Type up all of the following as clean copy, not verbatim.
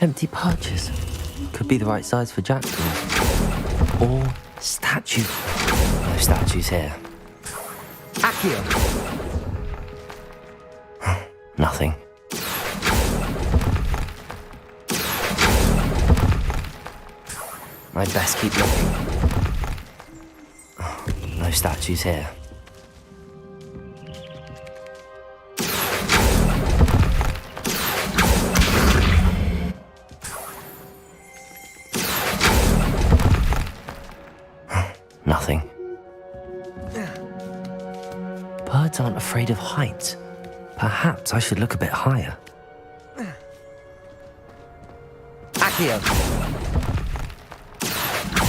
Empty perches. Could be the right size for Jackson. Or statue. No statues here. Accio! Nothing. I'd best keep looking. No statues here. Nothing. Birds aren't afraid of heights. Perhaps I should look a bit higher. Accio!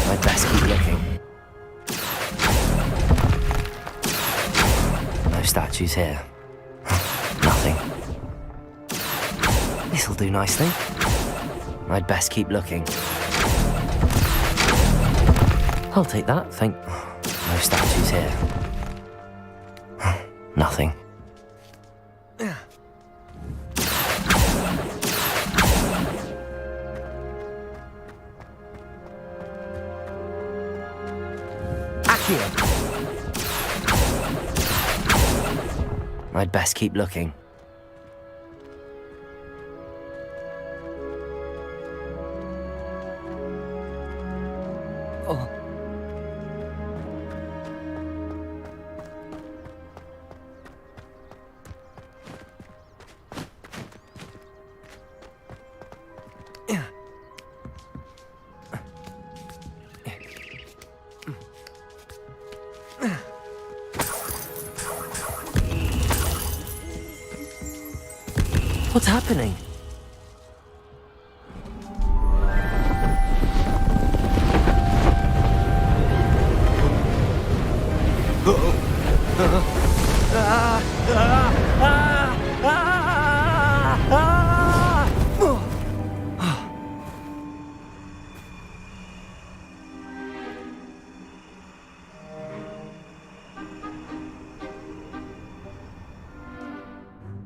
I'd best keep looking. No statues here. Nothing. This'll do nicely. I'd best keep looking. I'll take that, thank... No statues here. Nothing. Accio! I'd best keep looking. Oh. What's happening?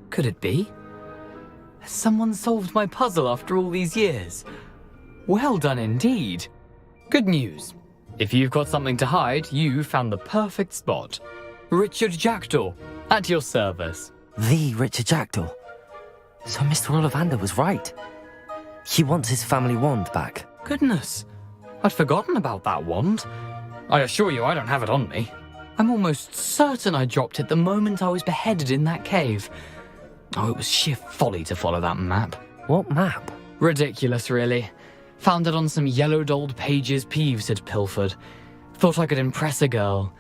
Could it be? Has someone solved my puzzle after all these years? Well done indeed. Good news. If you've got something to hide, you found the perfect spot. Richard Jackdaw, at your service. The Richard Jackdaw. So Mr. Ollivander was right. He wants his family wand back. Goodness, I'd forgotten about that wand. I assure you I don't have it on me. I'm almost certain I dropped it the moment I was beheaded in that cave. Oh, it was sheer folly to follow that map. What map? Ridiculous, really. Found it on some yellowed old pages Peeves had pilfered. Thought I could impress a girl.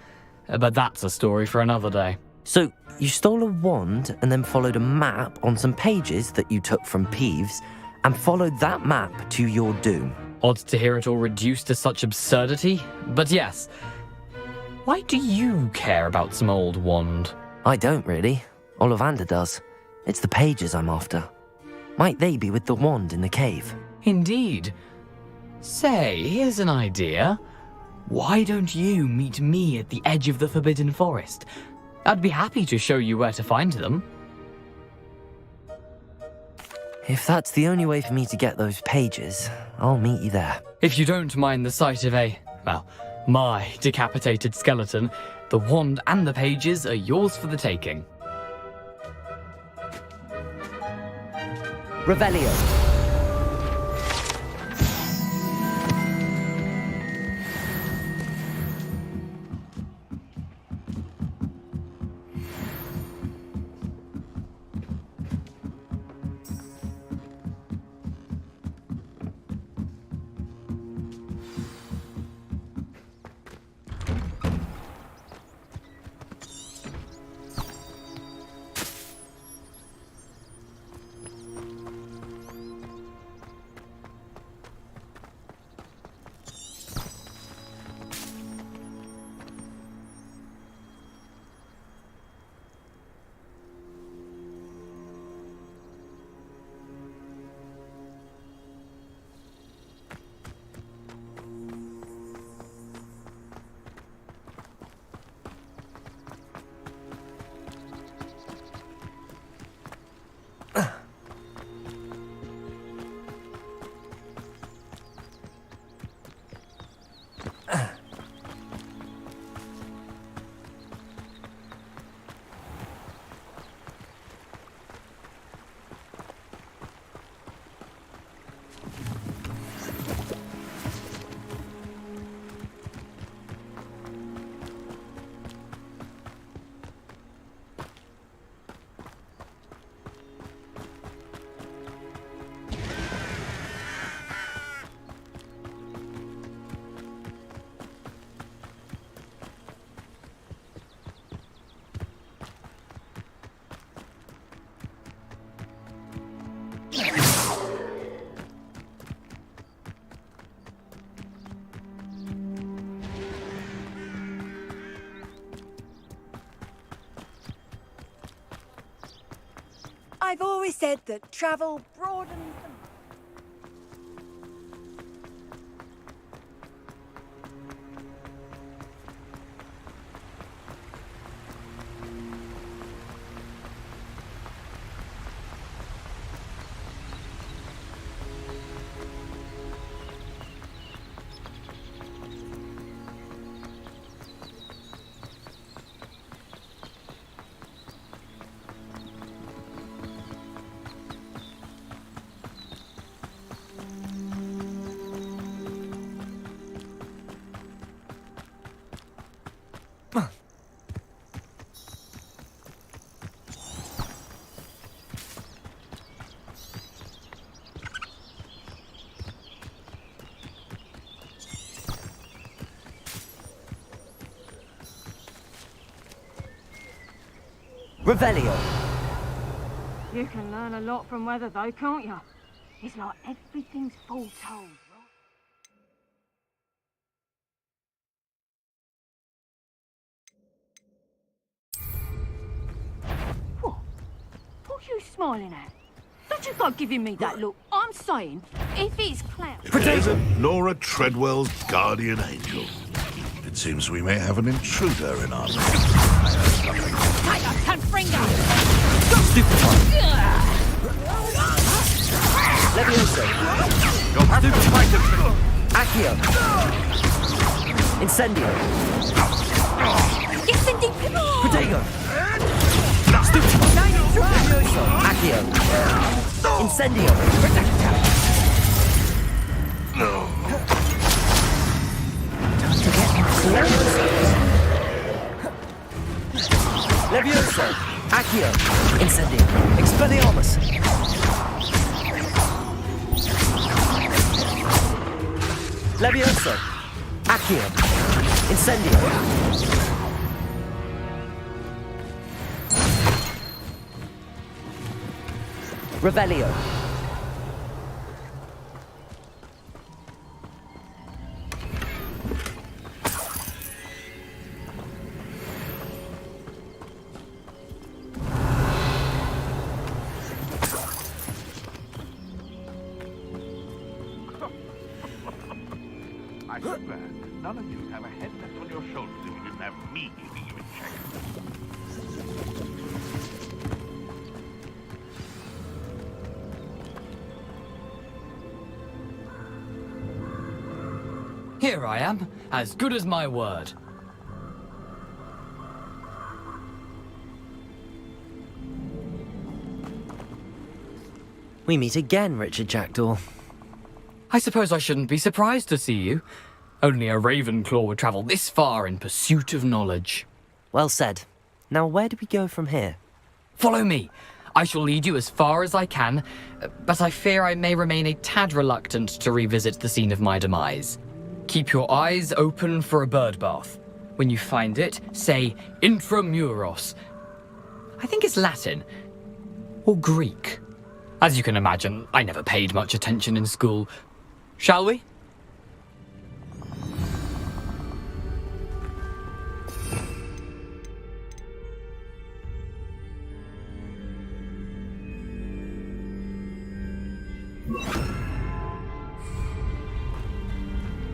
But that's a story for another day. So, you stole a wand and then followed a map on some pages that you took from Peeves and followed that map to your doom. Odd to hear it all reduced to such absurdity, but yes. Why do you care about some old wand? I don't really. Ollivander does. It's the pages I'm after. Might they be with the wand in the cave? Indeed. Say, here's an idea. Why don't you meet me at the edge of the Forbidden Forest? I'd be happy to show you where to find them. If that's the only way for me to get those pages, I'll meet you there. If you don't mind the sight of my decapitated skeleton, the wand and the pages are yours for the taking. Revelio. I've always said that travel broadens the... Revelio. You can learn a lot from weather, though, can't you? It's like everything's foretold, right? What? What are you smiling at? Don't you go giving me that look. I'm saying, if it's cloud... Agent Laura Treadwell's guardian angel. It seems we may have an intruder in our midst. Take a Confringo! Levioso. Accio. Incendio. Incendio! Protego. Levioso. Accio. Incendio. Levioso. Accio. Incendio. Expelliarmus. Levioso. Accio. Incendio. Revelio. I swear, none of you have a head left on your shoulders if you didn't have me keeping you in check. Here I am, as good as my word. We meet again, Richard Jackdaw. I suppose I shouldn't be surprised to see you. Only a Ravenclaw would travel this far in pursuit of knowledge. Well said. Now where do we go from here? Follow me. I shall lead you as far as I can, but I fear I may remain a tad reluctant to revisit the scene of my demise. Keep your eyes open for a bird bath. When you find it, say intramuros. I think it's Latin. Or Greek. As you can imagine, I never paid much attention in school. Shall we?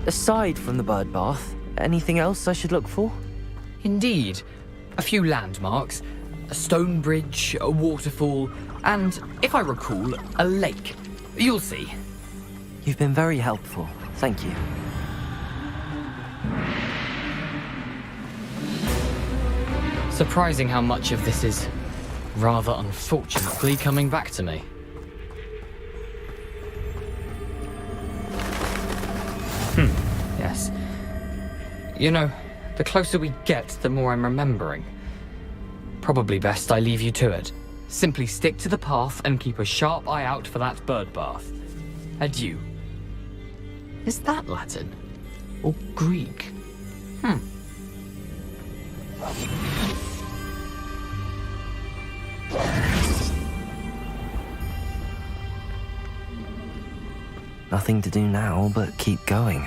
Aside from the bird bath, anything else I should look for? Indeed. A few landmarks, a stone bridge, a waterfall, and, if I recall, a lake. You'll see. You've been very helpful. Thank you. Surprising how much of this is, rather unfortunately, coming back to me. Yes. You know, the closer we get, the more I'm remembering. Probably best I leave you to it. Simply stick to the path and keep a sharp eye out for that bird bath. Adieu. Is that Latin? Or Greek? Nothing to do now but keep going.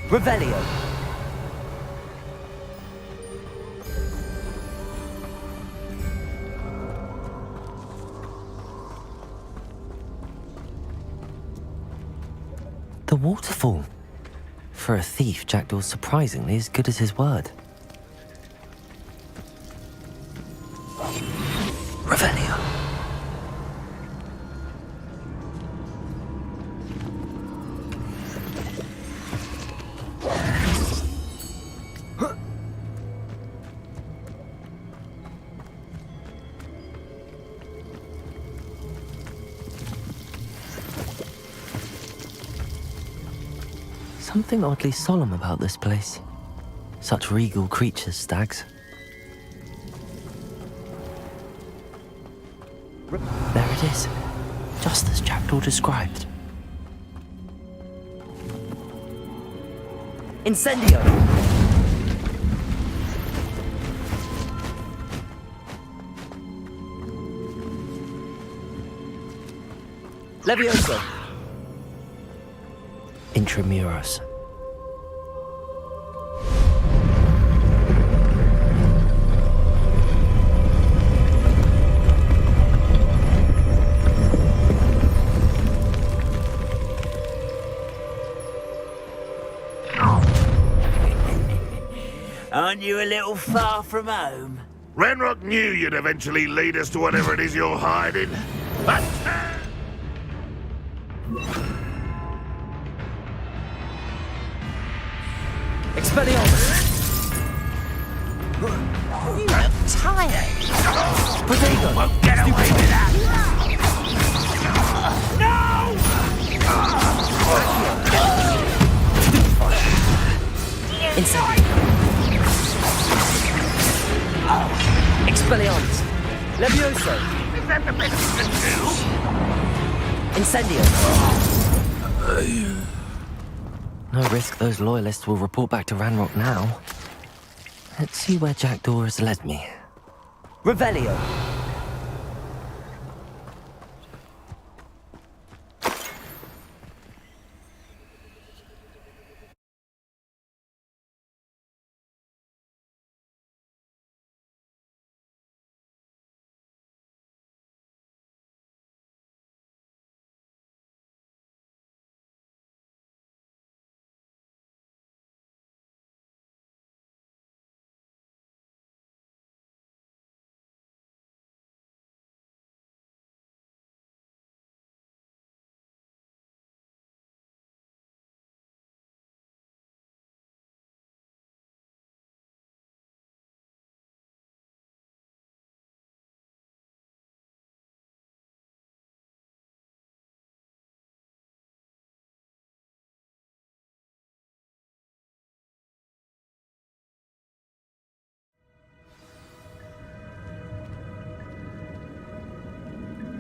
Revelio. The waterfall. For a thief, Jackdaw's surprisingly as good as his word. Revelio. Something oddly solemn about this place. Such regal creatures, stags. There it is, just as Jackdaw described. Incendio! Levioso! Intramuros. Aren't you a little far from home? Ranrock knew you'd eventually lead us to whatever it is you're hiding. But Expelliarmus! You look tired. Protego! won't get away with that! Incendio! Expelliarmus! Levioso! Is that the best you can Incendio! No risk those loyalists will report back to Ranrock now. Let's see where Jackdaw has led me. Revelio!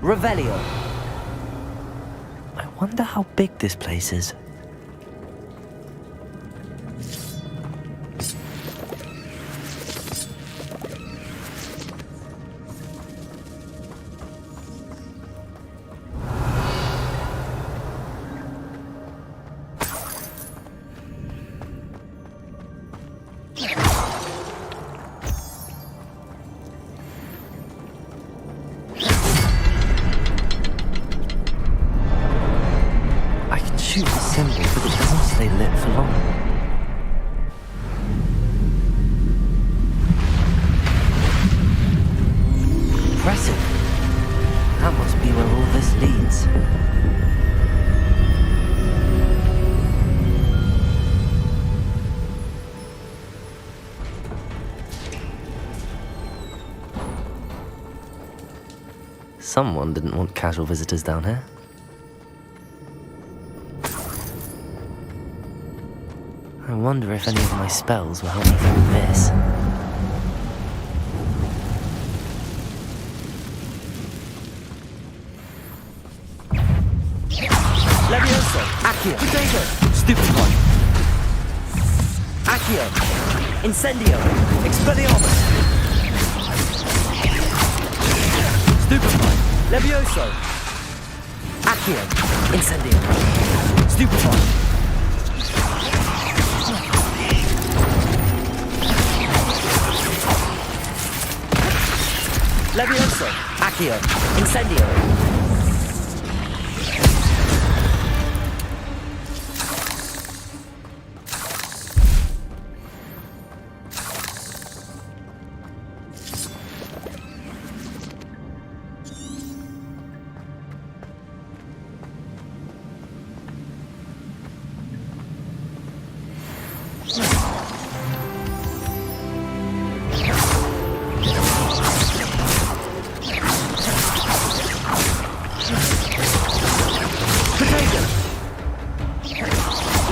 Revelio. I wonder how big this place is. Shoot the symbol, but it doesn't stay lit for long. Impressive. That must be where all this leads. Someone didn't want casual visitors down here. I wonder if any of my spells will help me through this. Levioso! Accio! Protego! Stupid one! Accio! Incendio! Expelliarmus! Stupid one! Levioso! Accio! Incendio! Stupid one! Levioso! Accio! Incendio!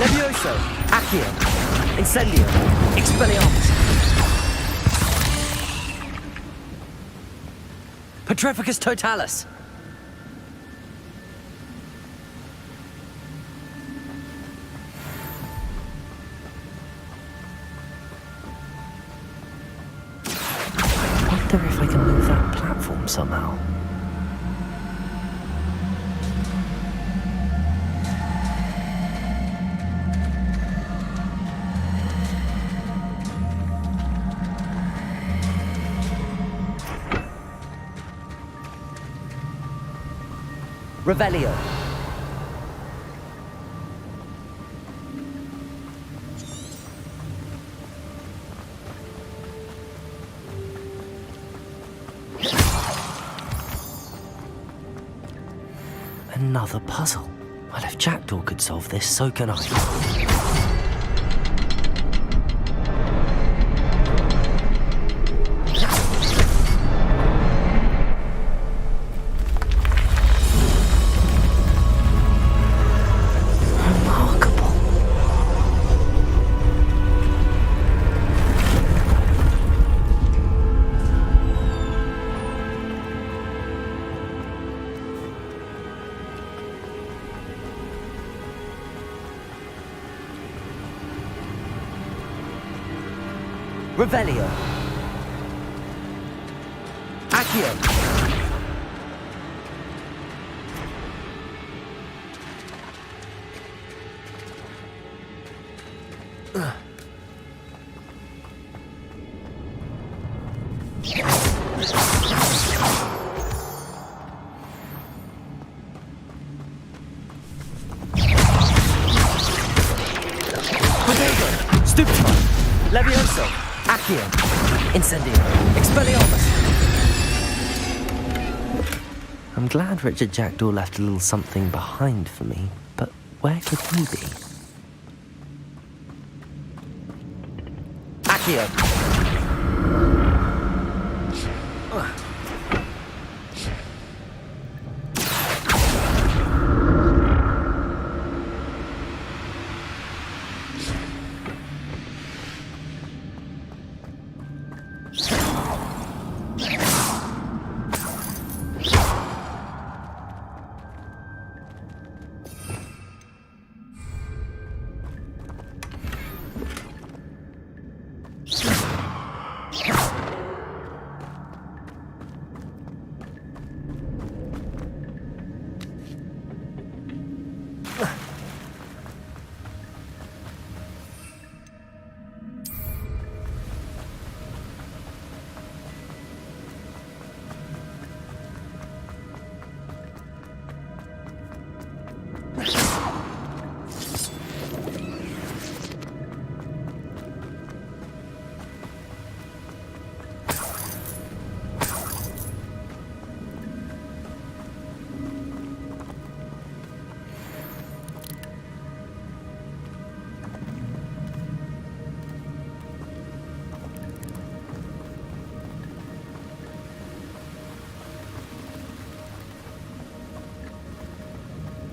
Levioso! Accio! Incendio! Expelliarmus! Petrificus Totalis! wonder if I can move that platform somehow. Revelio. Another puzzle. Well, if Jackdaw could solve this, so can I. Remarkable. Revelio. Accio. Protego. Stupefy. Levioso. Accio. Incendio. Expelliarmus. I'm glad Richard Jackdaw left a little something behind for me, but where could he be? Accio.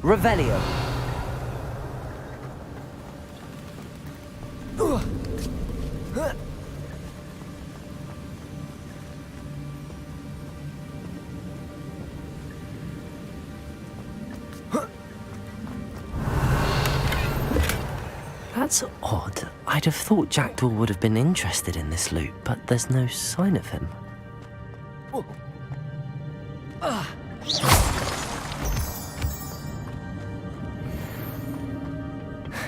Revelio. That's odd. I'd have thought Jackdaw would have been interested in this loot, but there's no sign of him.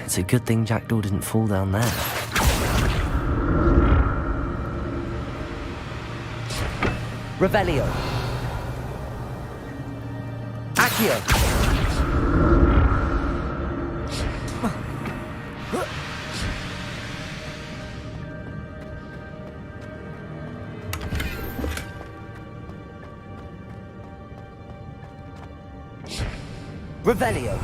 It's a good thing Jackdaw didn't fall down there. Revelio. Accio. Revelio.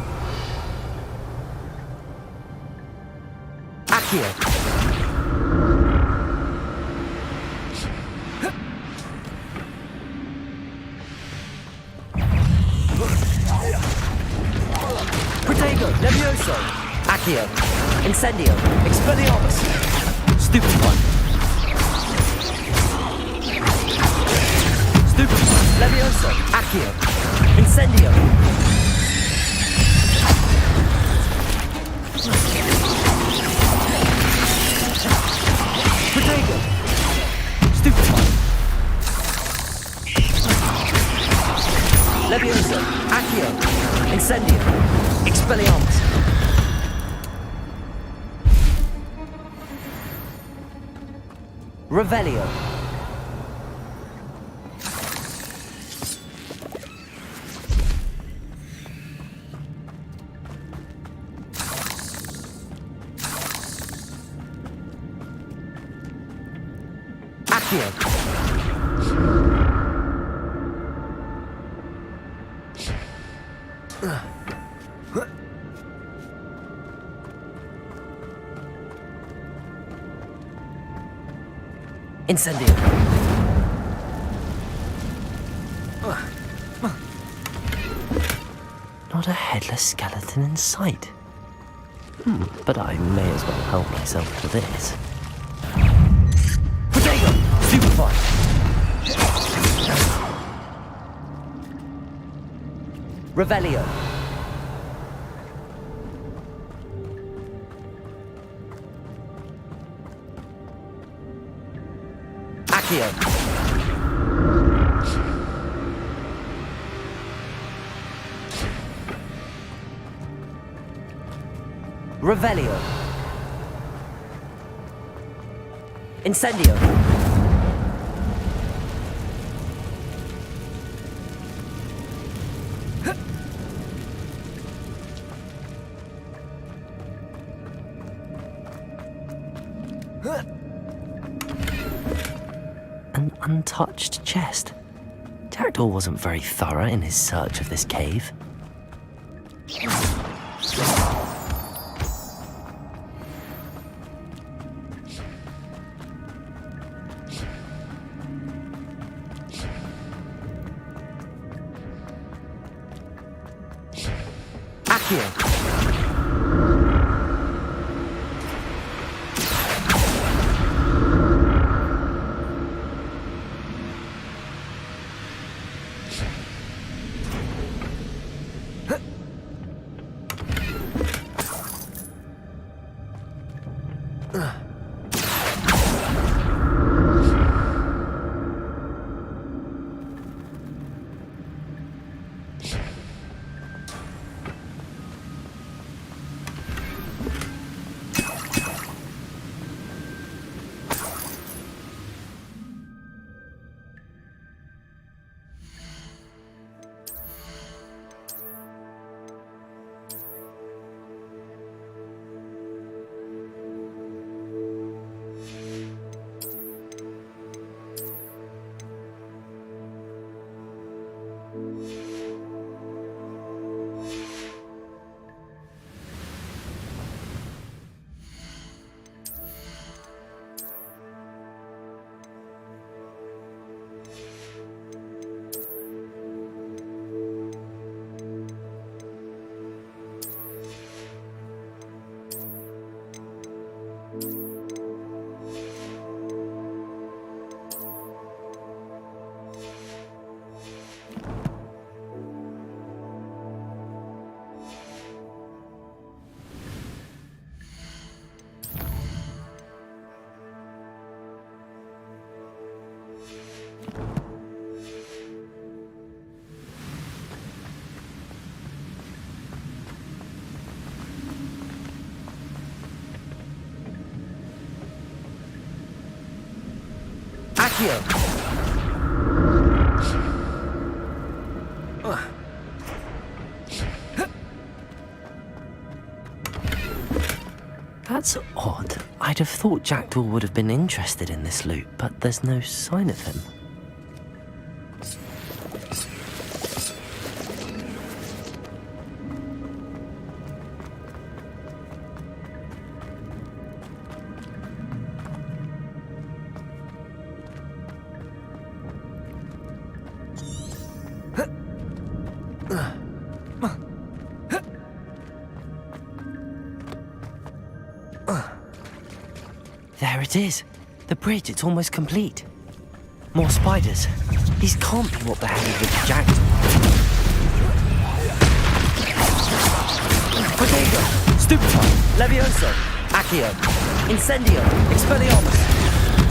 Accio. Protego. Levioso. Accio. Incendio. Expelliarmus. Stupefy. Stupefy. Levioso. Accio. Incendio. Protego. Stupefy. Levioso, Accio, Incendio, Expelliarmus. Revelio. Accio. Incendio. Not a headless skeleton in sight. But I may as well help myself to this. Protego. Stupefy. Revelio. Accio. Revelio. Incendio. An untouched chest. Jackdaw wasn't very thorough in his search of this cave. Accio. Accio. That's odd. I'd have thought Jackdaw would have been interested in this loot, but there's no sign of him. There it is. The bridge, it's almost complete. More spiders. These can't be what behaved with Jack. Protego. Stupefy. Levioso. Accio. Incendio. Expelliarmus.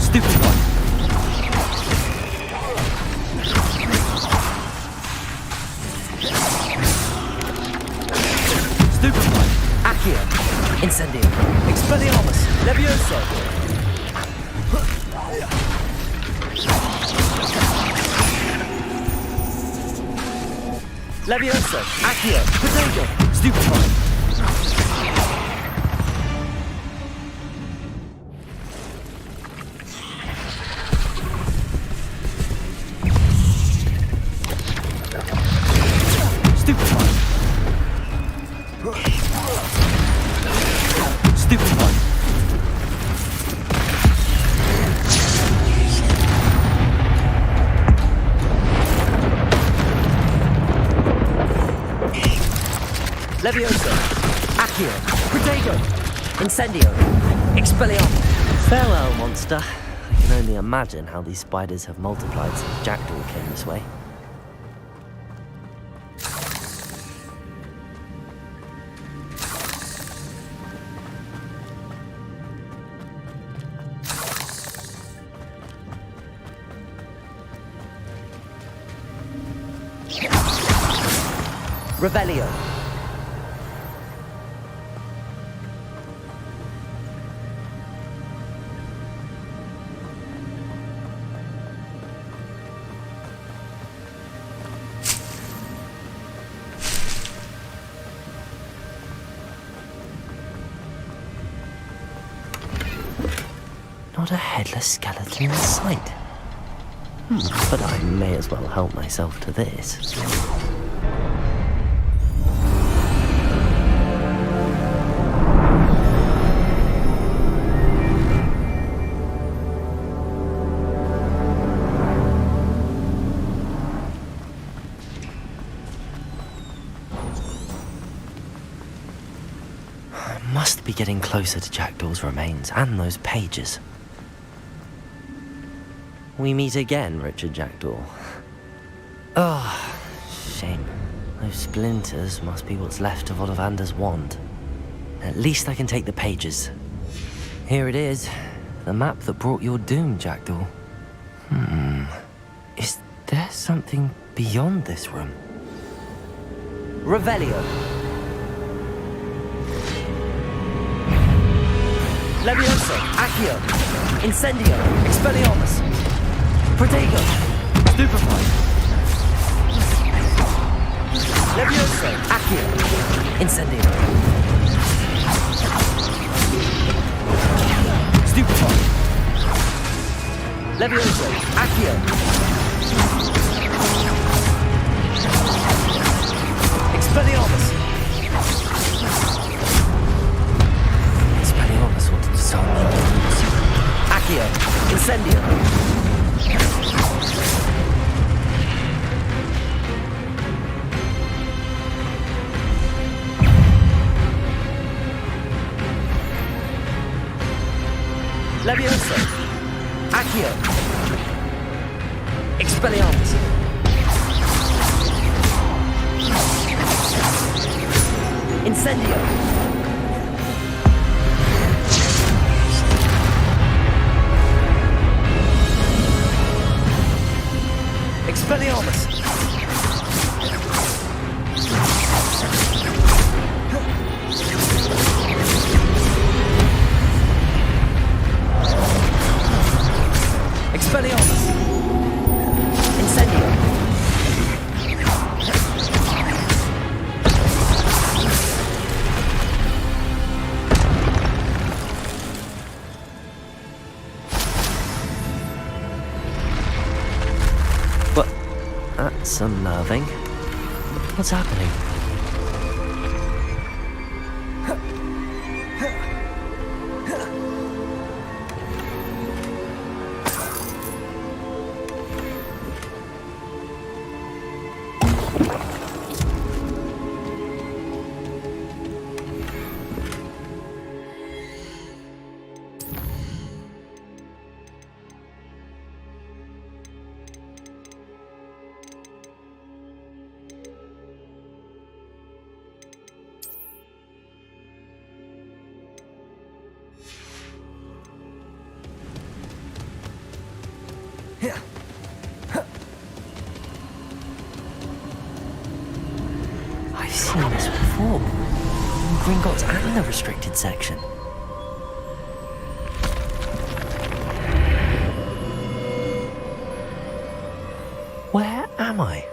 Stupefy. Incendium. Expelliarmus. Levioso. Levioso. Accio. Potato. Stupefy. Levioso, Accio, Protego, Incendio, Expelliarmus. Farewell, monster. I can only imagine how these spiders have multiplied since Jackdaw came this way. Revelio. Not a headless skeleton in sight. But I may as well help myself to this. I must be getting closer to Jackdaw's remains and those pages. We meet again, Richard Jackdaw. Oh, shame. Those splinters must be what's left of Ollivander's wand. At least I can take the pages. Here it is, the map that brought your doom, Jackdaw. Is there something beyond this room? Revelio. Levioso, Accio, Incendio, Expelliarmus, Protego, Stupefy. Levioso, Accio, Incendio. Stupefy. Levioso, Accio. Expelliarmus. Expelliarmus wanted to disarm me. Accio, Incendio. Levioso, Accio, Expelliarmus. Incendio. Expelliarmus. Expelliarmus. Incendio. What? That's unnerving. What's happening? I've seen this before. Gringotts and the restricted section. Where am I?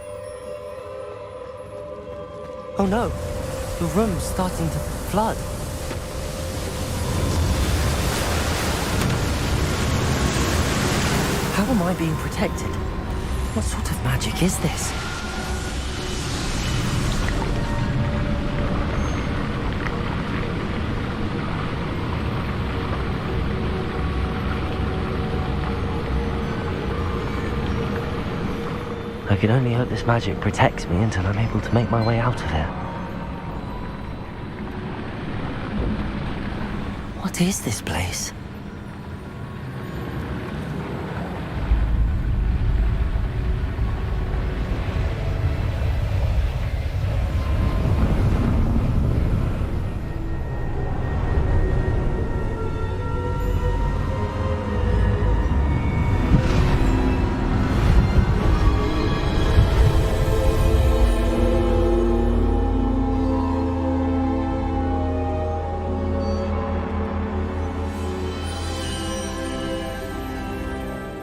Oh no, the room's starting to flood. How am I being protected? What sort of magic is this? I can only hope this magic protects me until I'm able to make my way out of here. What is this place?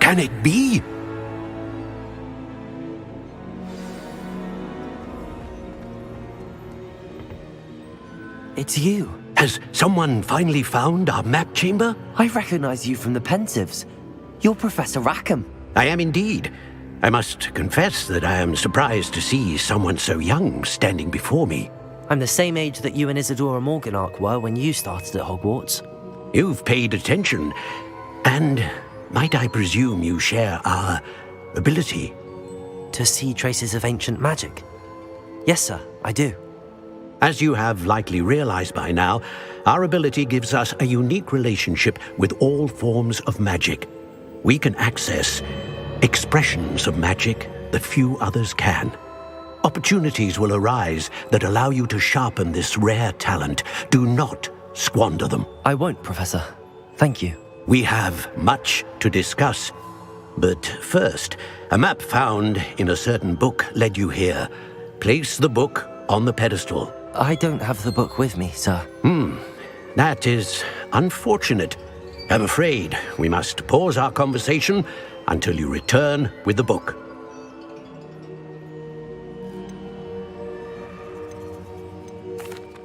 Can it be? It's you. Has someone finally found our map chamber? I recognize you from the Pensives. You're Professor Rackham. I am indeed. I must confess that I am surprised to see someone so young standing before me. I'm the same age that you and Isadora Morganach were when you started at Hogwarts. You've paid attention, and might I presume you share our ability? To see traces of ancient magic? Yes, sir, I do. As you have likely realized by now, our ability gives us a unique relationship with all forms of magic. We can access expressions of magic that few others can. Opportunities will arise that allow you to sharpen this rare talent. Do not squander them. I won't, Professor. Thank you. We have much to discuss. But first, a map found in a certain book led you here. Place the book on the pedestal. I don't have the book with me, sir. That is unfortunate. I'm afraid we must pause our conversation until you return with the book.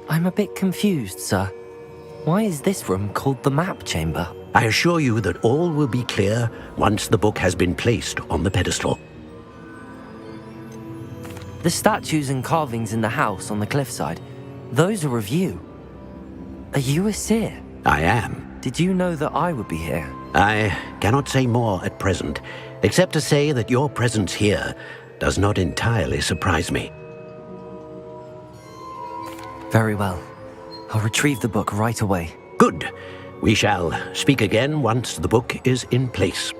I'm a bit confused, sir. Why is this room called the map chamber? I assure you that all will be clear once the book has been placed on the pedestal. The statues and carvings in the house on the cliffside, those are of you. Are you a seer? I am. Did you know that I would be here? I cannot say more at present, except to say that your presence here does not entirely surprise me. Very well. I'll retrieve the book right away. Good. We shall speak again once the book is in place.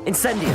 Incendio.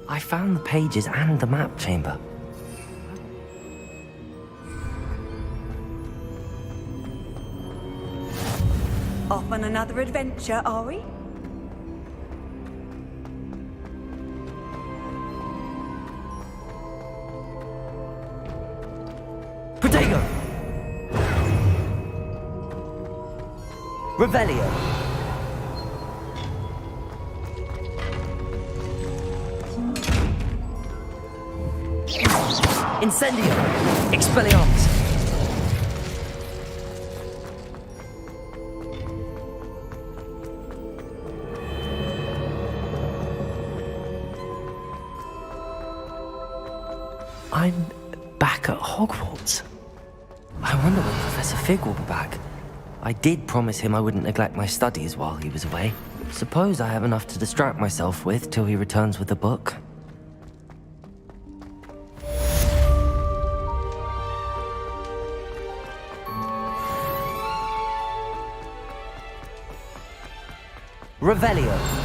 I found the pages and the map chamber. Off on another adventure, are we? Protego! Revelio. Incendio. Expelliarmus. I'm back at Hogwarts. I wonder when Professor Fig will be back. I did promise him I wouldn't neglect my studies while he was away. Suppose I have enough to distract myself with till he returns with the book. Revelio.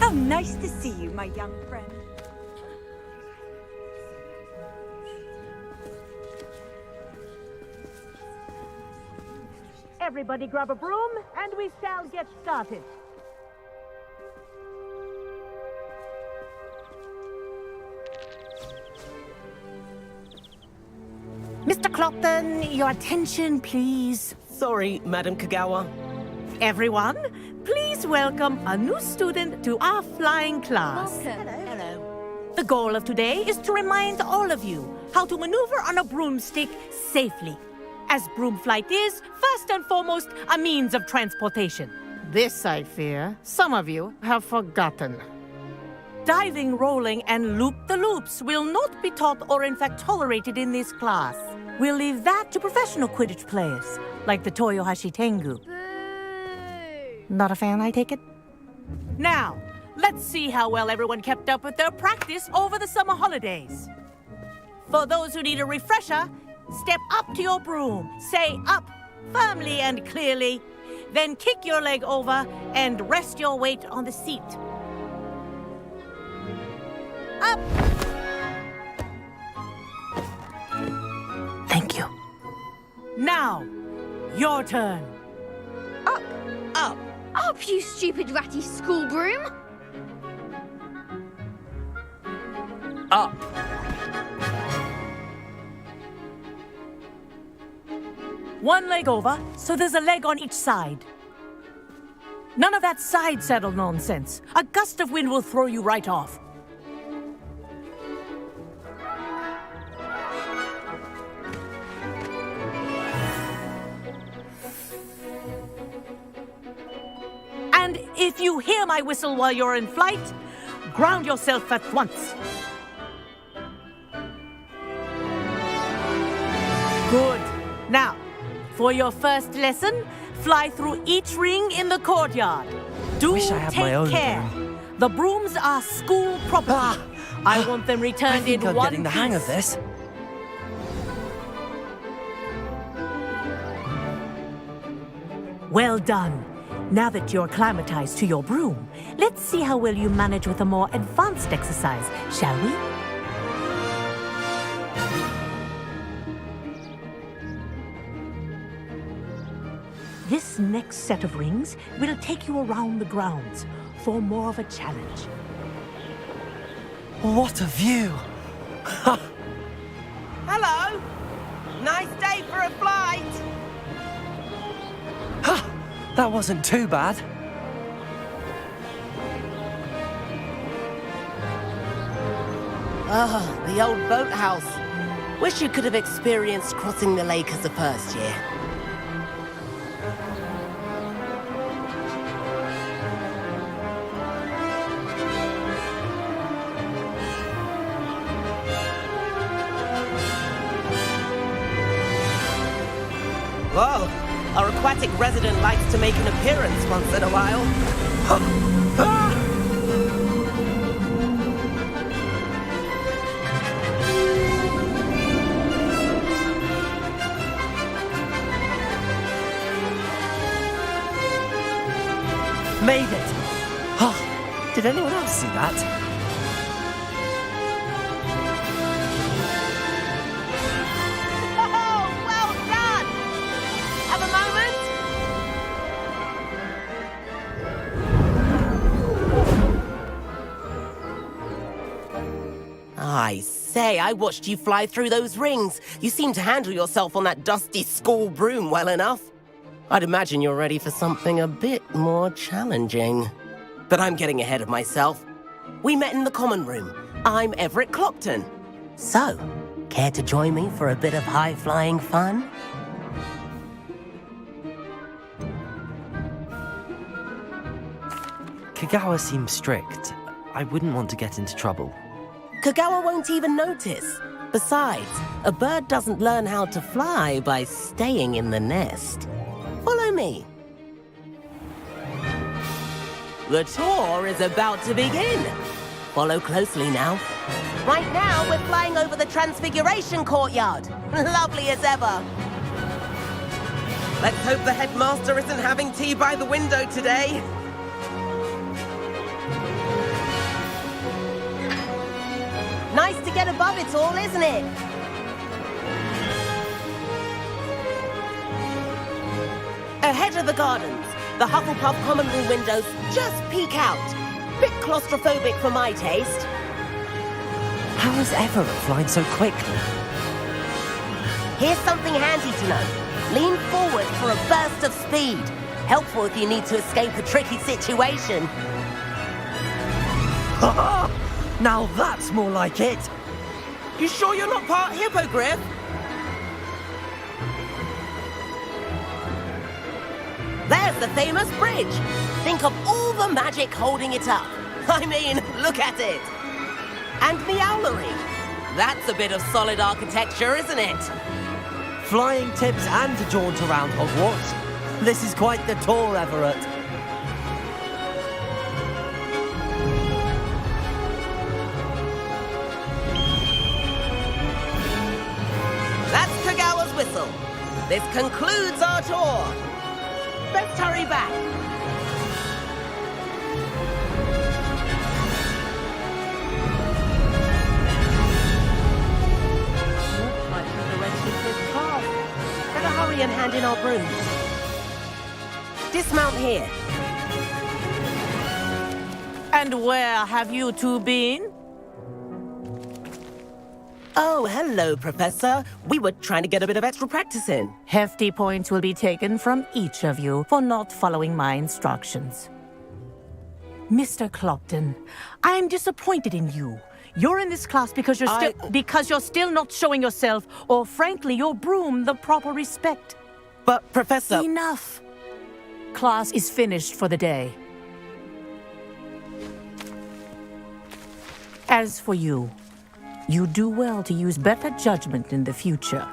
How nice to see you, my young friend. Everybody grab a broom, and we shall get started. Mr. Clopton, your attention, please. Sorry, Madam Kagawa. Everyone, please welcome a new student to our flying class. Hello. The goal of today is to remind all of you how to maneuver on a broomstick safely, as broom flight is, first and foremost, a means of transportation. This, I fear, some of you have forgotten. Diving, rolling, and loop-the-loops will not be taught or in fact tolerated in this class. We'll leave that to professional Quidditch players, like the Toyohashi Tengu. Not a fan, I take it? Now, Let's see how well everyone kept up with their practice over the summer holidays. For those who need a refresher, step up to your broom, say up firmly and clearly, then kick your leg over and rest your weight on the seat. Up! Thank you. Now, your turn. Up, Up. up, you stupid ratty school broom. Up. One leg over, so there's a leg on each side. None of that side saddle nonsense. A gust of wind will throw you right off. And if you hear my whistle while you're in flight, ground yourself at once. Good. Now, for your first lesson, fly through each ring in the courtyard. Do Wish I had take my own care. broom. The brooms are school property. I want them I returned think in I'm one getting the hang of piece. this. Well done. Now that you're acclimatized to your broom, let's see how well you manage with a more advanced exercise, shall we? This next set of rings will take you around the grounds for more of a challenge. What a view! Hello. Nice day for a flight. That wasn't too bad. Oh, the old boathouse. Wish you could have experienced crossing the lake as a first year. Whoa, our aquatic resident likes to make an appearance once in a while. Made it! Oh, did anyone else see that? Oh, well done! Have a moment? I say, I watched you fly through those rings. You seem to handle yourself on that dusty school broom well enough. I'd imagine you're ready for something a bit more challenging. But I'm getting ahead of myself. We met in the common room. I'm Everett Clockton. So, care to join me for a bit of high-flying fun? Kagawa seems strict. I wouldn't want to get into trouble. Kagawa won't even notice. Besides, a bird doesn't learn how to fly by staying in the nest. Follow me. The tour is about to begin. Follow closely now. Right now, we're flying over the Transfiguration Courtyard. Lovely as ever. Let's hope the headmaster isn't having tea by the window today. Nice to get above it all, isn't it? Ahead of the gardens, the Hufflepuff common room windows just peek out. Bit claustrophobic for my taste. How is Everett flying so quickly? Here's something handy to know. Lean forward for a burst of speed. Helpful if you need to escape a tricky situation. Now that's more like it! You sure you're not part hippogriff? There's the famous bridge. Think of all the magic holding it up. I mean, look at it. And the owlery. That's a bit of solid architecture, isn't it? Flying tips and a jaunt around Hogwarts. This is quite the tour, Everett. This concludes our tour. Let's hurry back. Looks like the rest of this car. Better hurry and hand in our brooms. Dismount here. And where have you two been? Oh, hello, Professor. We were trying to get a bit of extra practice in. Hefty points will be taken from each of you for not following my instructions. Mr. Clopton, I'm disappointed in you. You're in this class because you're still not showing yourself, or frankly, your broom the proper respect. But, Professor... Enough. Class is finished for the day. As for you, you do well to use better judgment in the future.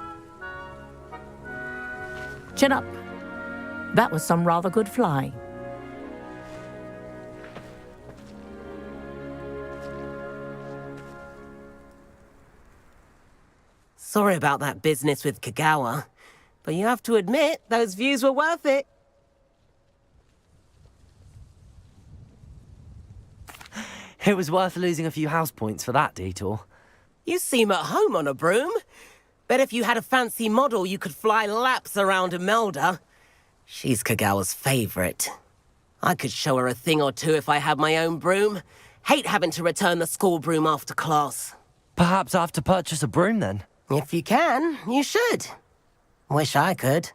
Chin up. That was some rather good flying. Sorry about that business with Kagawa, but you have to admit, those views were worth it. It was worth losing a few house points for that detour. You seem at home on a broom. Bet if you had a fancy model, you could fly laps around Imelda. She's Kagawa's favorite. I could show her a thing or two if I had my own broom. Hate having to return the school broom after class. Perhaps I have to purchase a broom then. If you can, you should. Wish I could.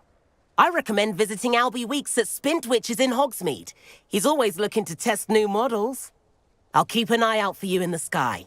I recommend visiting Albie Weeks at Spintwitches in Hogsmeade. He's always looking to test new models. I'll keep an eye out for you in the sky.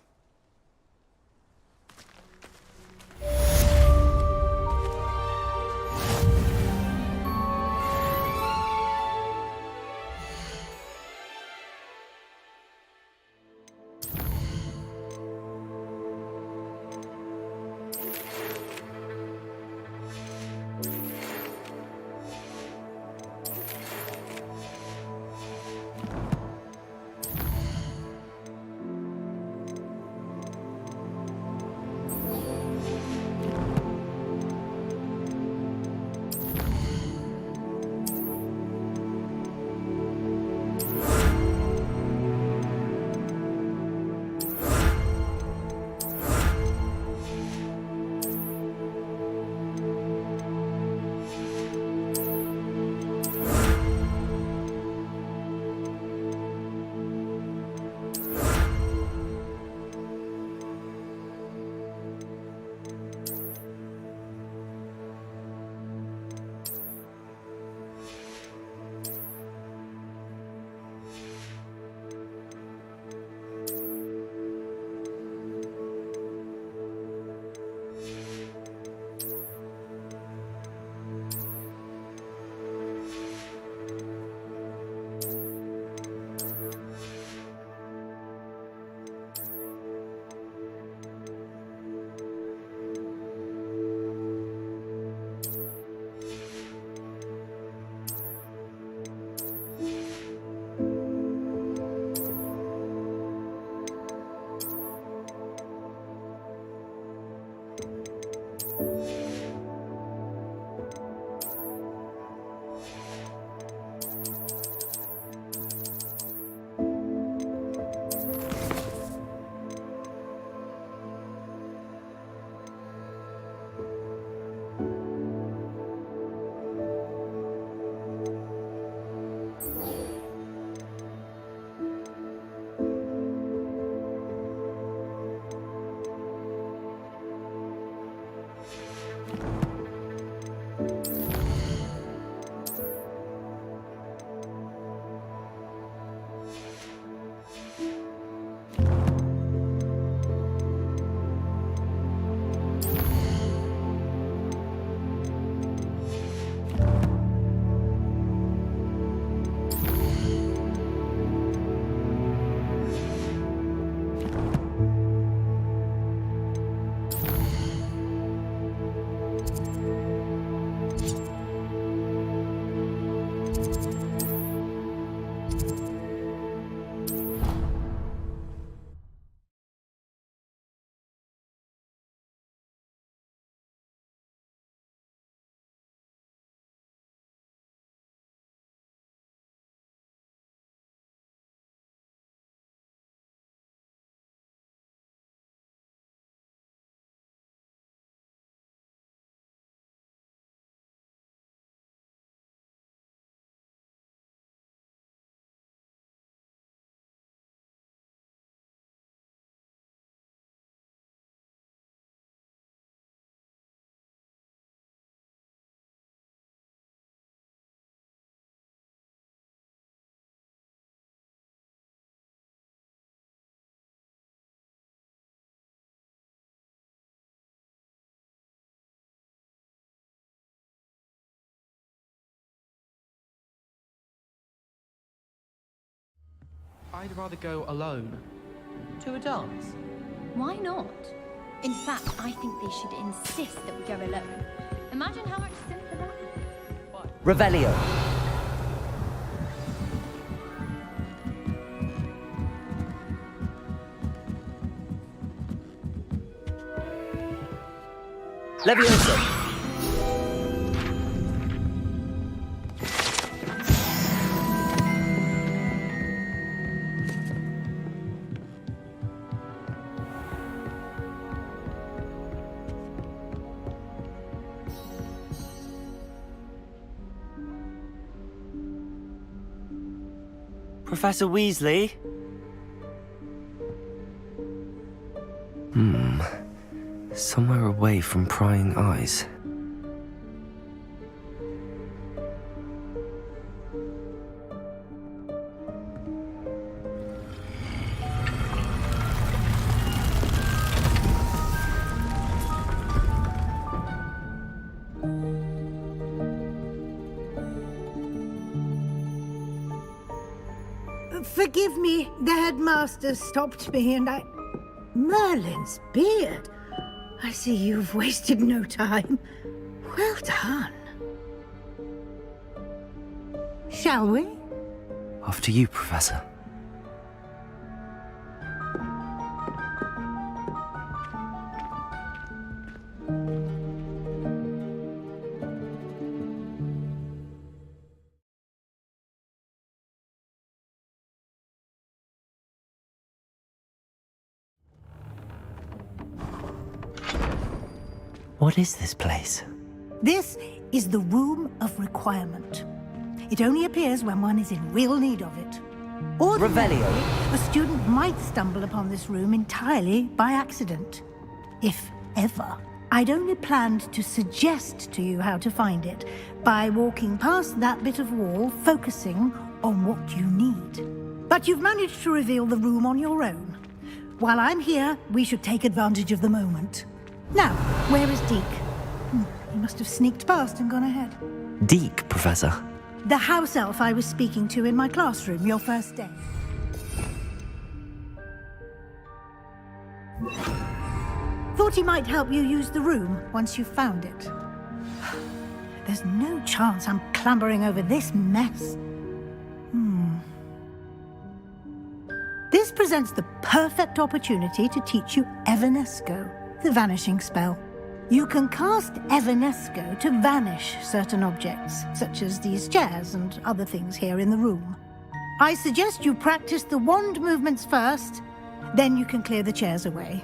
I'd rather go alone. To a dance. Why not? In fact, I think they should insist that we go alone. Imagine how much simpler that would be. Revelio. Leviosa. Professor Weasley? Somewhere away from prying eyes. Forgive me, the headmaster stopped me and I... Merlin's beard. I see you've wasted no time. Well done. Shall we? After you, Professor. What is this place? This is the Room of Requirement. It only appears when one is in real need of it. Ordinarily, Revelio. a student might stumble upon this room entirely by accident. If ever. I'd only planned to suggest to you how to find it by walking past that bit of wall, focusing on what you need. But you've managed to reveal the room on your own. While I'm here, we should take advantage of the moment. Now, where is Deke? He must have sneaked past and gone ahead. Deke, Professor. The house elf I was speaking to in my classroom your first day. Thought he might help you use the room once you've found it. There's no chance I'm clambering over this mess. This presents the perfect opportunity to teach you Evanesco, the vanishing spell. You can cast Evanesco to vanish certain objects, such as these chairs and other things here in the room. I suggest you practice the wand movements first, then you can clear the chairs away.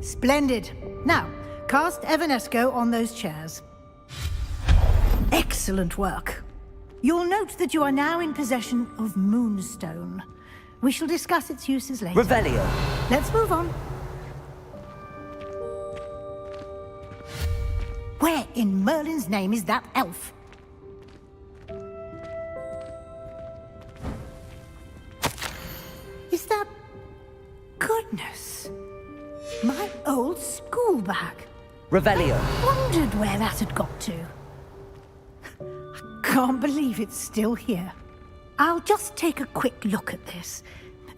Splendid. Now, cast Evanesco on those chairs. Excellent work. You'll note that you are now in possession of Moonstone. We shall discuss its uses later. Revelio. Let's move on. Where in Merlin's name is that elf? Is that... Goodness. My old school bag. Revelio. I wondered where that had got to. I can't believe it's still here. I'll just take a quick look at this.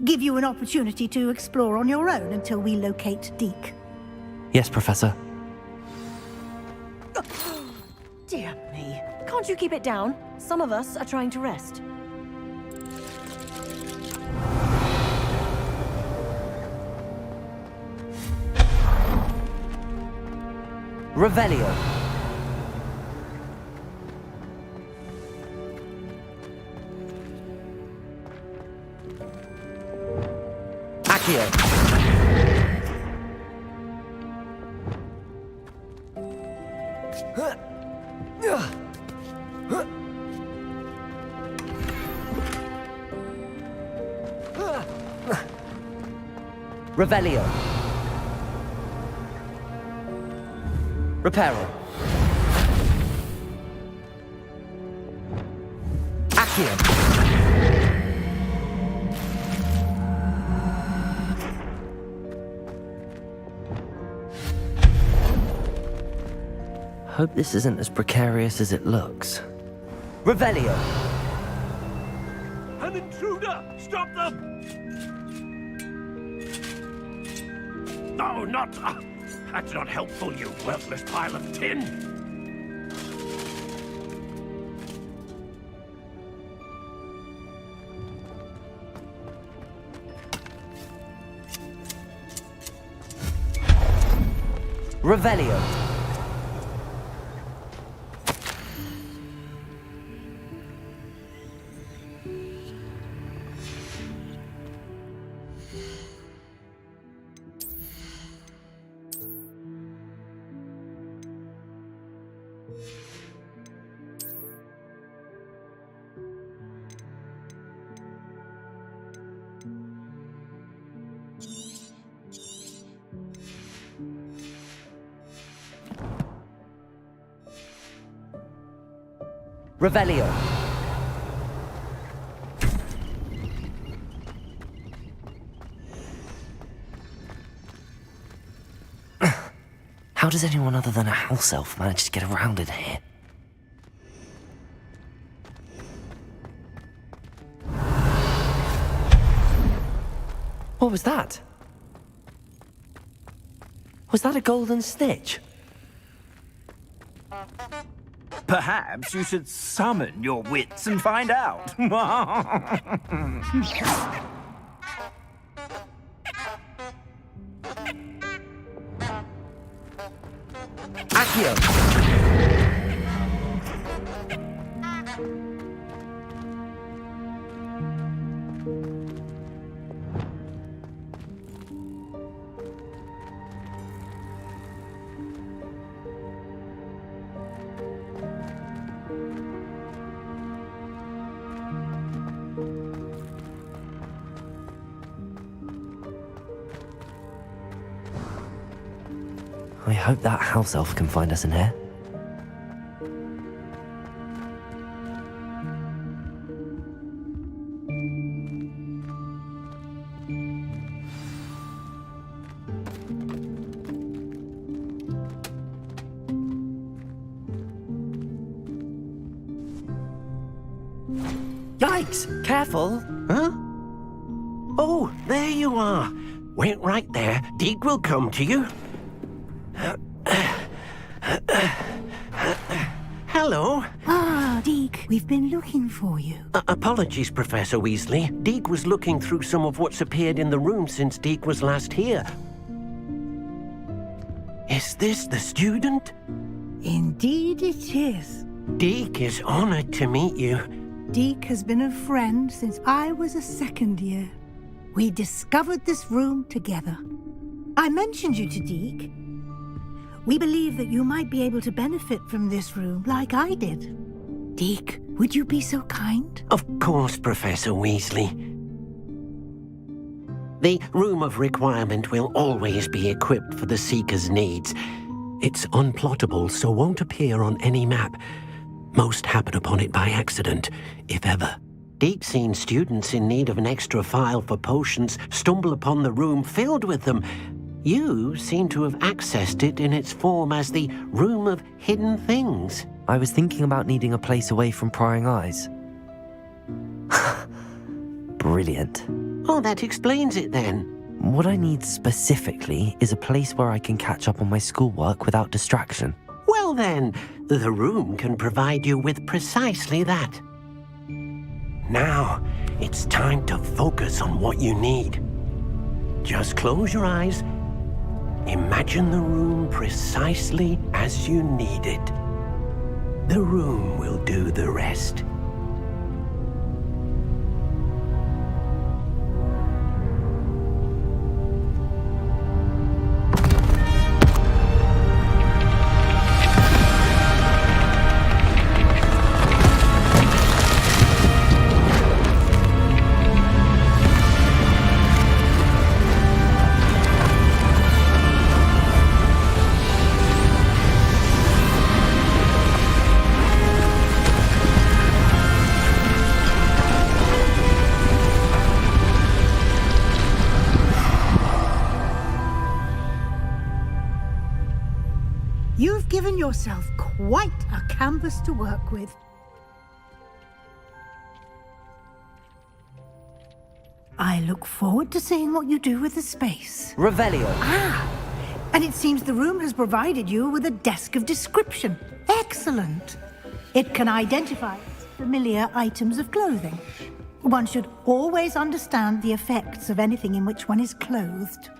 Give you an opportunity to explore on your own until we locate Deke. Yes, Professor. Dear me. Can't you keep it down? Some of us are trying to rest. Revelio. Accio. Revelio. Reparo. Accio. Hope this isn't as precarious as it looks. Revelio. An intruder! Stop them! No, not... that's not helpful, you worthless pile of tin! Revelio. Revelio. How does anyone other than a house elf manage to get around in here? What was that? Was that a golden snitch? Perhaps you should summon your wits and find out. Accio! I hope that house elf can find us in here. Yikes! Careful! Huh? Oh, there you are. Wait right there. Deek will come to you. Hello. Ah, Deek, we've been looking for you. Apologies, Professor Weasley. Deek was looking through some of what's appeared in the room since Deek was last here. Is this the student? Indeed it is. Deek is honored to meet you. Deek has been a friend since I was a second year. We discovered this room together. I mentioned you to Deek. We believe that you might be able to benefit from this room like I did. Deek, would you be so kind? Of course, Professor Weasley. The Room of Requirement will always be equipped for the Seeker's needs. It's unplottable, so won't appear on any map. Most happen upon it by accident, if ever. Deek's seen students in need of an extra file for potions stumble upon the room filled with them. You seem to have accessed it in its form as the Room of Hidden Things. I was thinking about needing a place away from prying eyes. Brilliant. Oh, that explains it then. What I need specifically is a place where I can catch up on my schoolwork without distraction. Well then, the room can provide you with precisely that. Now, it's time to focus on what you need. Just close your eyes. Imagine the room precisely as you need it. The room will do the rest. yourself quite a canvas to work with. I look forward to seeing what you do with the space. Revelio. And it seems the room has provided you with a desk of description. Excellent. It can identify familiar items of clothing. One should always understand the effects of anything in which one is clothed.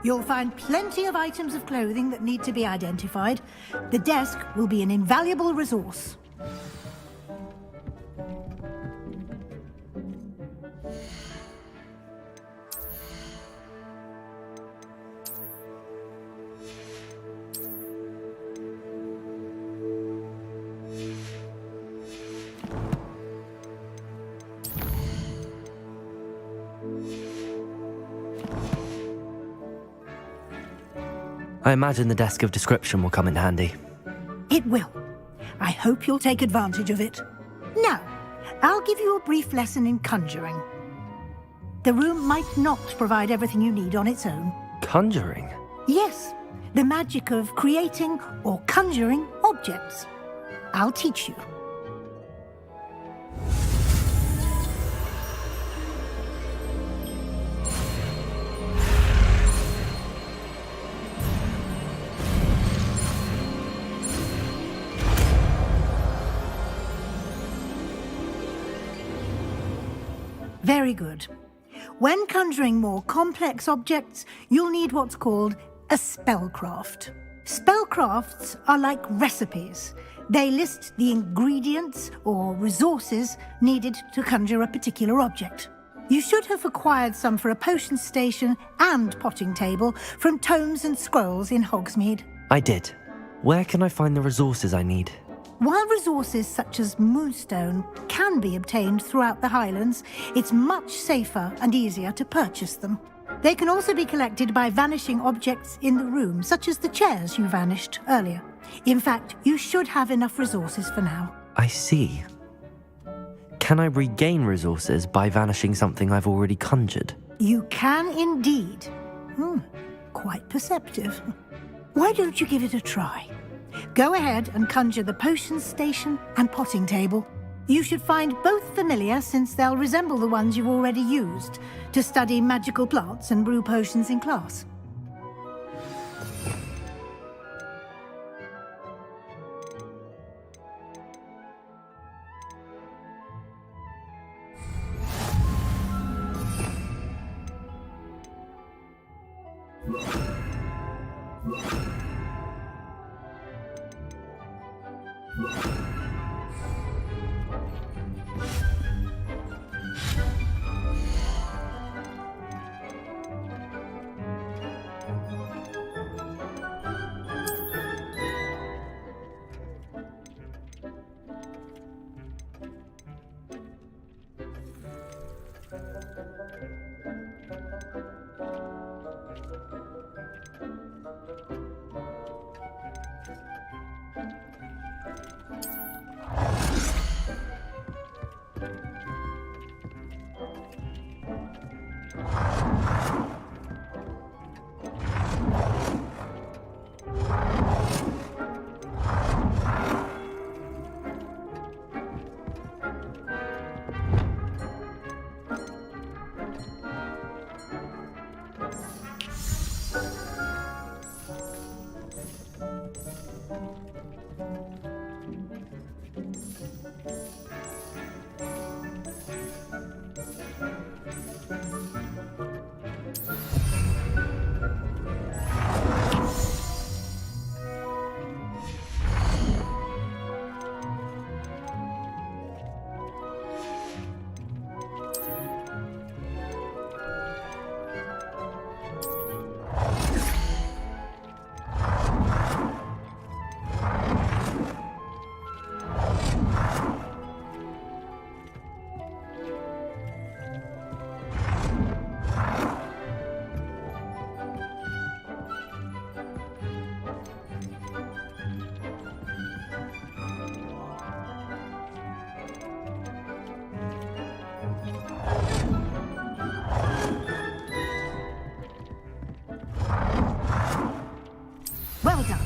You'll find plenty of items of clothing that need to be identified. The desk will be an invaluable resource. I imagine the desk of description will come in handy. It will. I hope you'll take advantage of it. Now, I'll give you a brief lesson in conjuring. The room might not provide everything you need on its own. Conjuring? Yes, the magic of creating or conjuring objects. I'll teach you. Very good. When conjuring more complex objects, you'll need what's called a spellcraft. Spellcrafts are like recipes. They list the ingredients or resources needed to conjure a particular object. You should have acquired some for a potion station and potting table from tomes and scrolls in Hogsmeade. I did. Where can I find the resources I need? While resources such as moonstone can be obtained throughout the Highlands, it's much safer and easier to purchase them. They can also be collected by vanishing objects in the room, such as the chairs you vanished earlier. In fact, you should have enough resources for now. I see. Can I regain resources by vanishing something I've already conjured? You can indeed. Quite perceptive. Why don't you give it a try? Go ahead and conjure the potion station and potting table. You should find both familiar, since they'll resemble the ones you've already used to study magical plants and brew potions in class. Well done.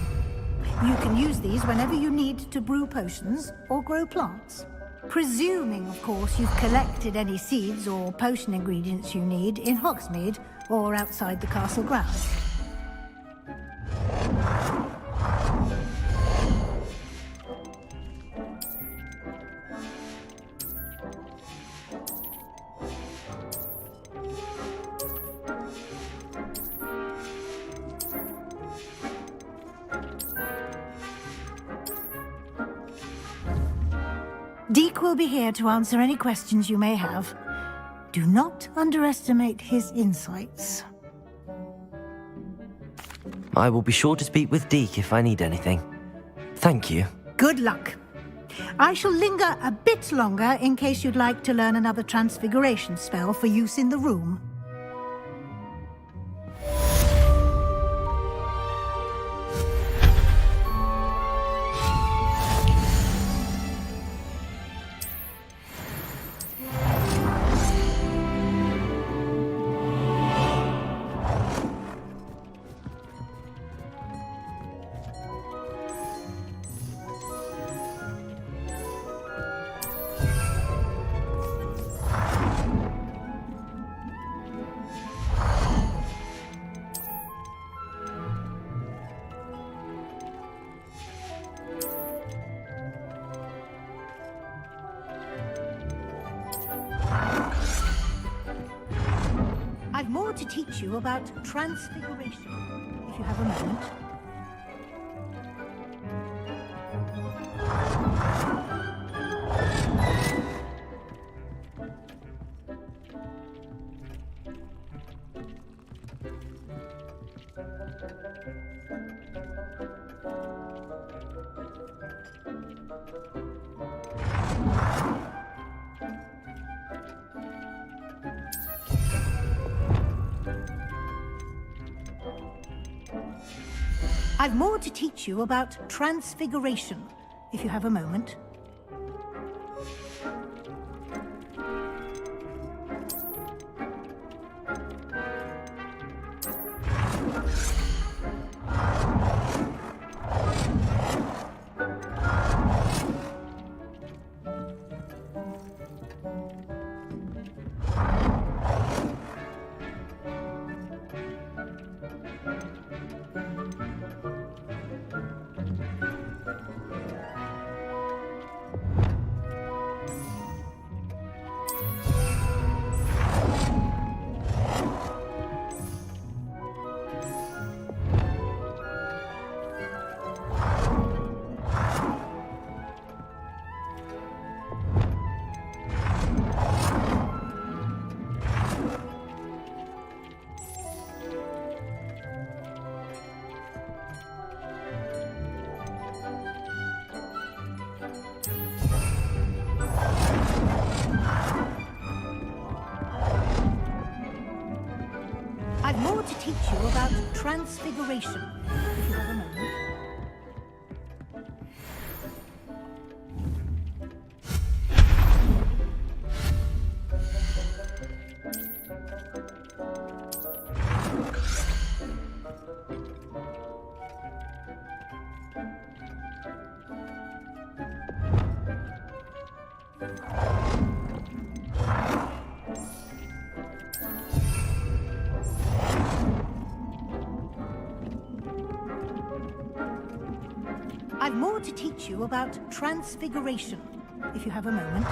You can use these whenever you need to brew potions or grow plants. Presuming, of course, you've collected any seeds or potion ingredients you need in Hogsmeade or outside the castle grounds. Deke will be here to answer any questions you may have. Do not underestimate his insights. I will be sure to speak with Deke if I need anything. Thank you. Good luck. I shall linger a bit longer in case you'd like to learn another transfiguration spell for use in the room. I've more to teach you about transfiguration, if you have a moment. I've more to teach you about transfiguration, if you have a moment. I've more to teach you about transfiguration, if you have a moment. I've more to teach you about transfiguration, if you have a moment.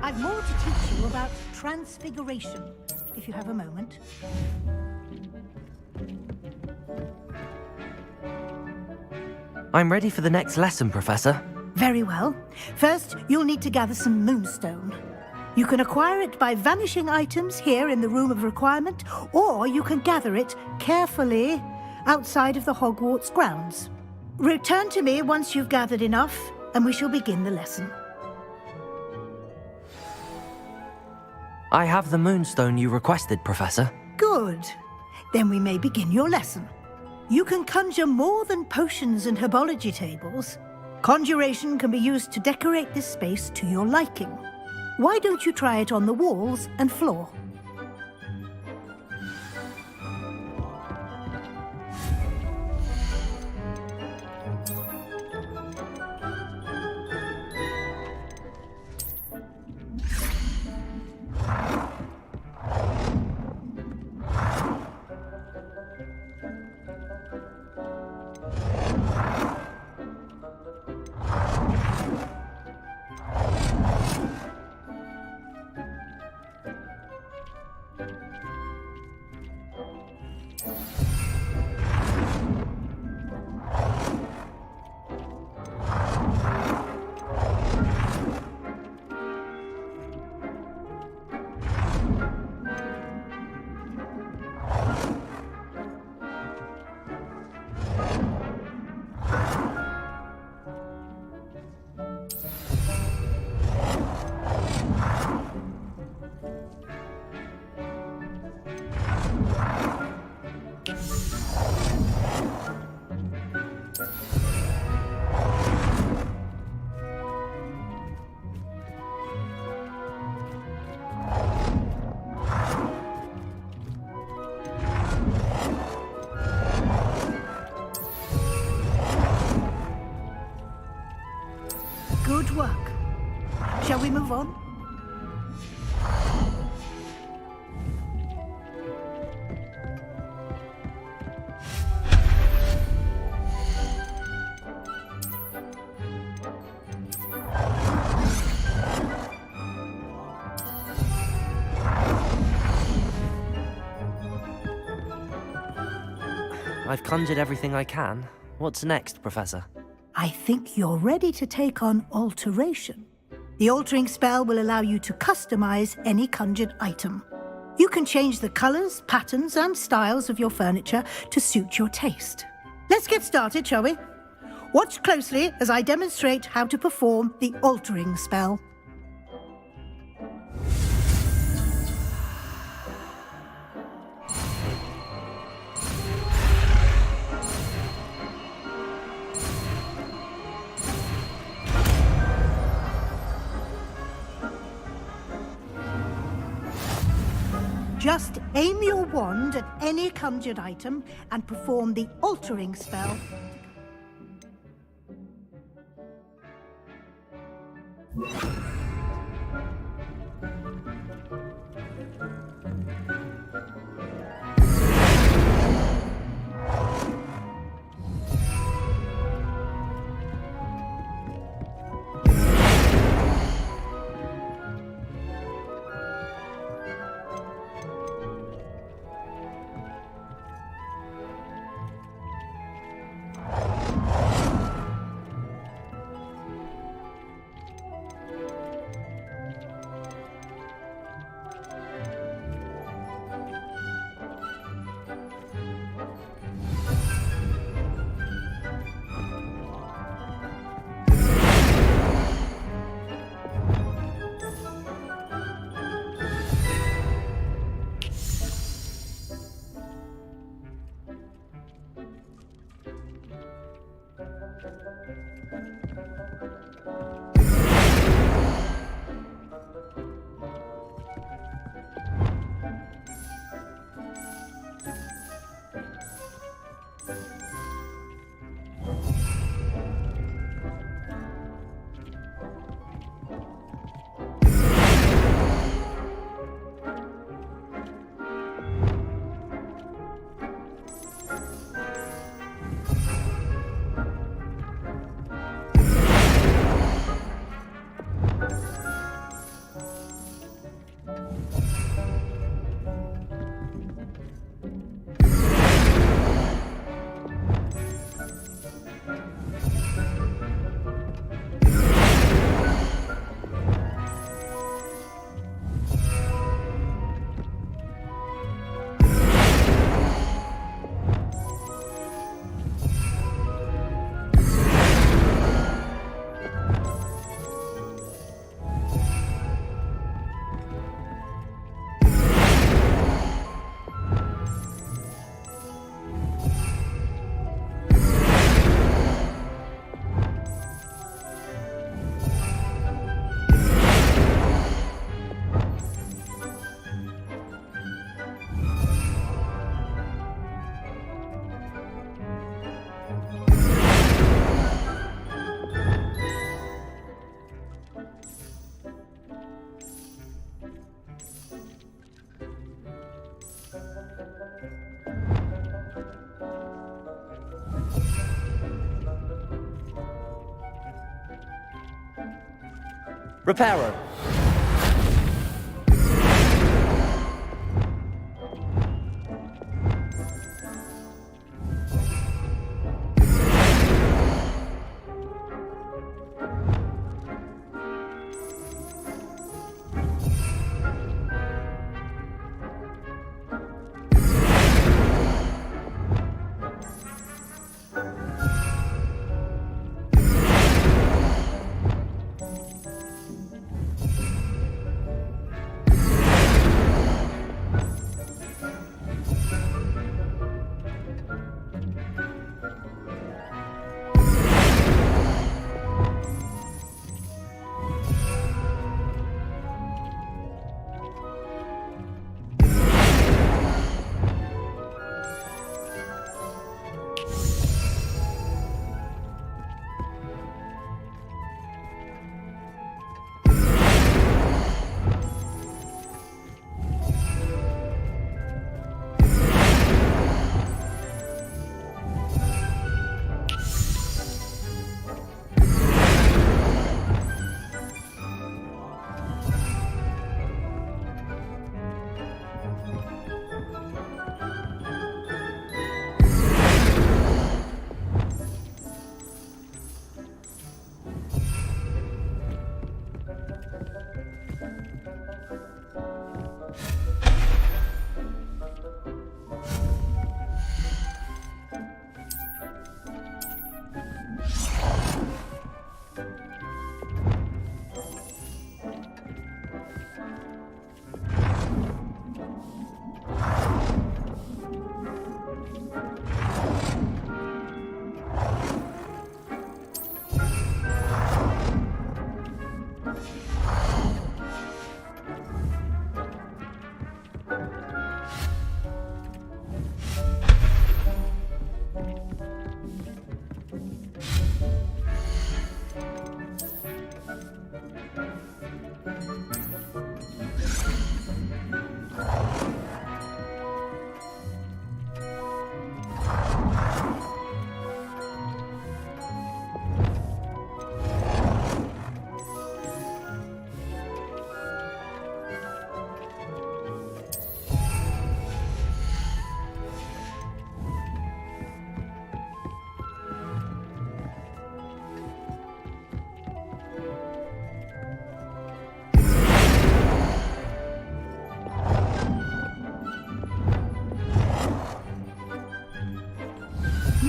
I've more to teach you about transfiguration, if you have a moment. I'm ready for the next lesson, Professor. Very well. First, you'll need to gather some moonstone. You can acquire it by vanishing items here in the Room of Requirement, or you can gather it carefully outside of the Hogwarts grounds. Return to me once you've gathered enough, and we shall begin the lesson. I have the moonstone you requested, Professor. Good. Then we may begin your lesson. You can conjure more than potions and herbology tables. Conjuration can be used to decorate this space to your liking. Why don't you try it on the walls and floor? Good work. Shall we move on? I've conjured everything I can. What's next, Professor? I think you're ready to take on alteration. The altering spell will allow you to customize any conjured item. You can change the colors, patterns, and styles of your furniture to suit your taste. Let's get started, shall we? Watch closely as I demonstrate how to perform the altering spell. Just aim your wand at any conjured item and perform the altering spell. Reparo.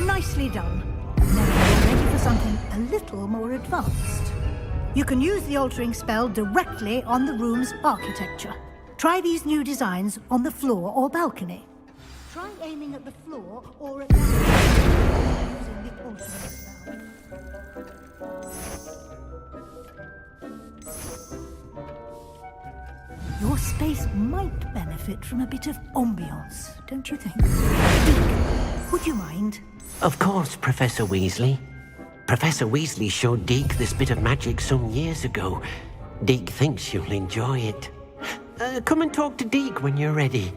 Nicely done. Now you're ready for something a little more advanced. You can use the altering spell directly on the room's architecture. Try these new designs on the floor or balcony. Try aiming at the floor or at that using the altering spell. Your space might benefit from a bit of ambiance, don't you think? Deek, would you mind? Of course, Professor Weasley. Professor Weasley showed Deke this bit of magic some years ago. Deke thinks you'll enjoy it. Come and talk to Deke when you're ready.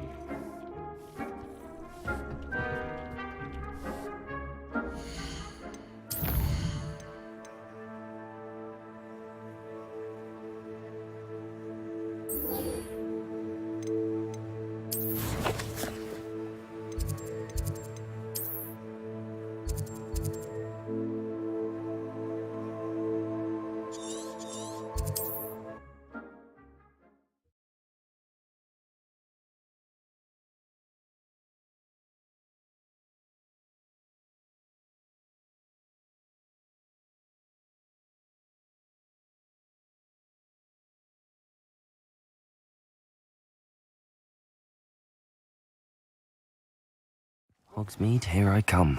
Hogsmeade, here I come.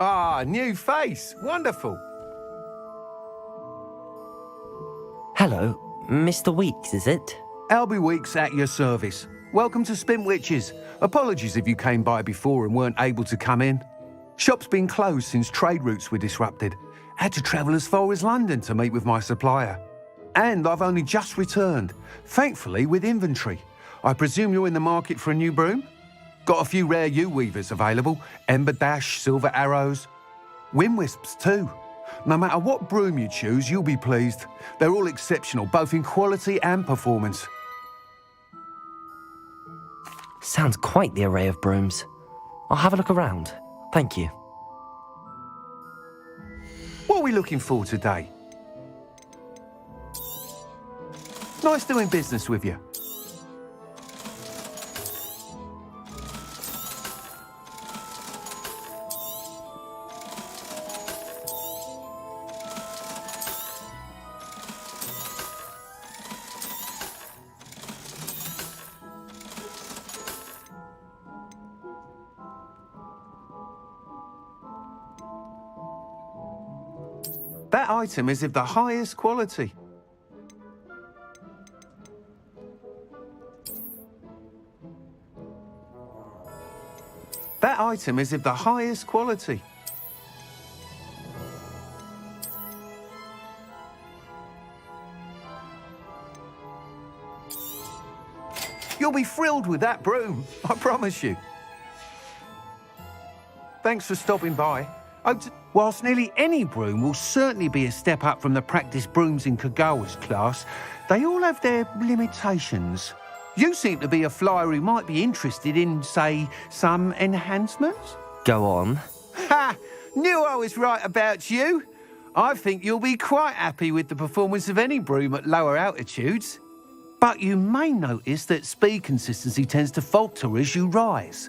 Ah, new face. Wonderful. Hello, Mr. Weeks, is it? Albie Weeks at your service. Welcome to Spintwitches. Apologies if you came by before and weren't able to come in. Shop's been closed since trade routes were disrupted. Had to travel as far as London to meet with my supplier. And I've only just returned, thankfully with inventory. I presume you're in the market for a new broom? Got a few rare yew-weavers available, Ember Dash, Silver Arrows. Wind Wisps too. No matter what broom you choose, you'll be pleased. They're all exceptional, both in quality and performance. Sounds quite the array of brooms. I'll have a look around. Thank you. What are we looking for today? Nice doing business with you. That item is of the highest quality. That item is of the highest quality. You'll be thrilled with that broom, I promise you. Thanks for stopping by. Whilst nearly any broom will certainly be a step up from the practice brooms in Kagawa's class, they all have their limitations. You seem to be a flyer who might be interested in, say, some enhancements? Go on. Ha! Knew I was right about you. I think you'll be quite happy with the performance of any broom at lower altitudes. But you may notice that speed consistency tends to falter as you rise.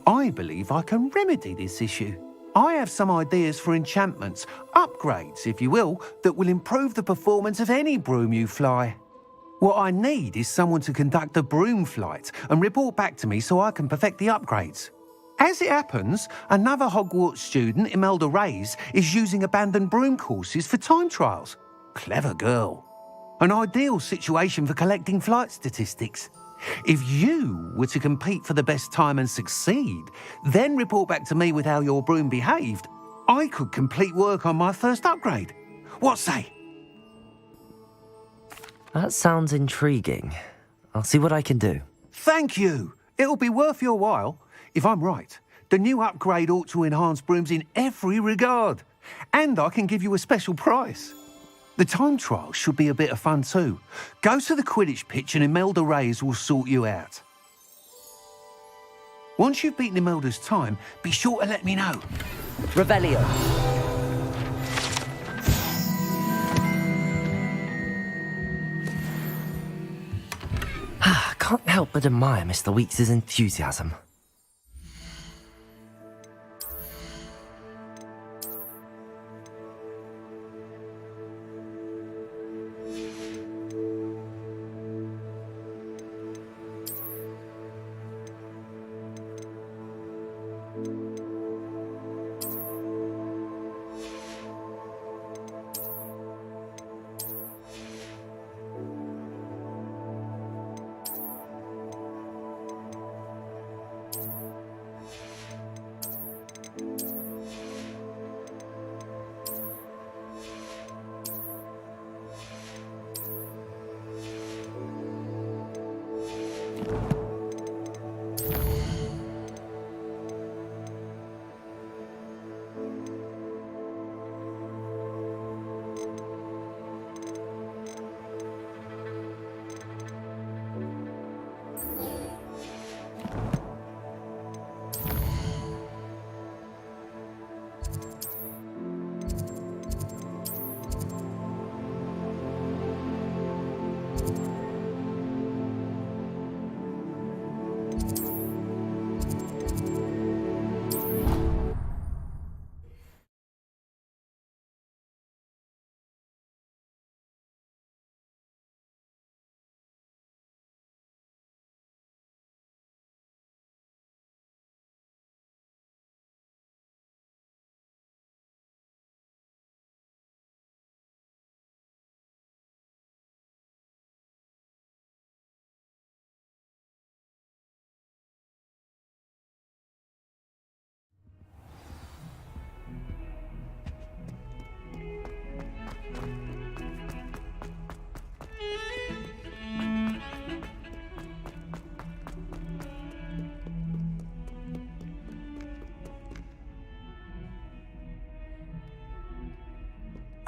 I believe I can remedy this issue. I have some ideas for enchantments, upgrades, if you will, that will improve the performance of any broom you fly. What I need is someone to conduct a broom flight and report back to me so I can perfect the upgrades. As it happens, another Hogwarts student, Imelda Reyes, is using abandoned broom courses for time trials. Clever girl. An ideal situation for collecting flight statistics. If you were to compete for the best time and succeed, then report back to me with how your broom behaved, I could complete work on my first upgrade. What say? That sounds intriguing. I'll see what I can do. Thank you. It'll be worth your while. If I'm right, the new upgrade ought to enhance brooms in every regard. And I can give you a special price. The time trial should be a bit of fun too. Go to the Quidditch pitch and Imelda Reyes will sort you out. Once you've beaten Imelda's time, be sure to let me know. Revelio. Can't help but admire Mr. Weeks' enthusiasm.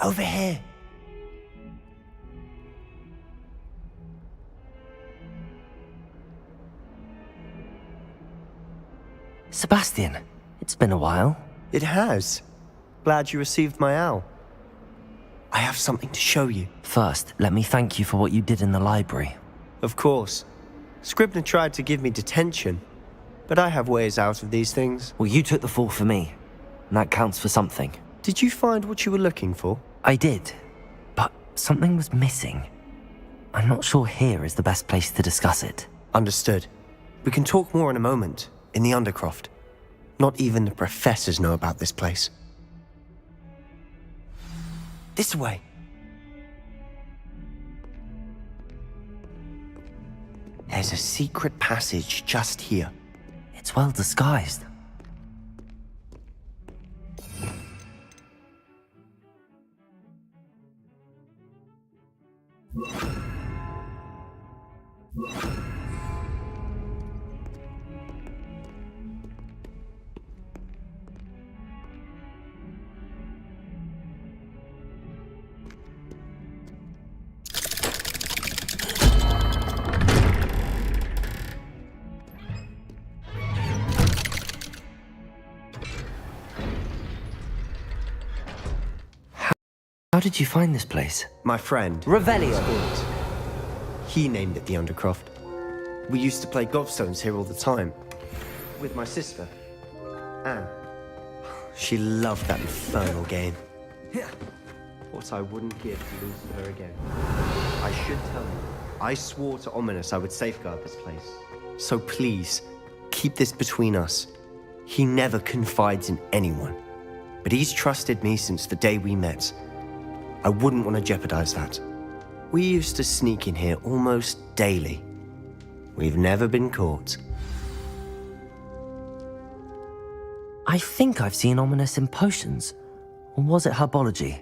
Over here. Sebastian, it's been a while. It has. Glad you received my owl. I have something to show you. First, let me thank you for what you did in the library. Of course. Scribner tried to give me detention, but I have ways out of these things. Well, you took the fall for me, and that counts for something. Did you find what you were looking for? I did, but something was missing. I'm not sure here is the best place to discuss it. Understood. We can talk more in a moment, in the Undercroft. Not even the professors know about this place. This way. There's a secret passage just here. It's well disguised. How did you find this place? My friend. Revelio. He named it the Undercroft. We used to play gobstones here all the time. With my sister, Anne. She loved that infernal game. What I wouldn't give to lose to her again. I should tell you, I swore to Ominous I would safeguard this place. So please, keep this between us. He never confides in anyone. But he's trusted me since the day we met. I wouldn't want to jeopardize that. We used to sneak in here almost daily. We've never been caught. I think I've seen Ominous in potions. Or was it herbology?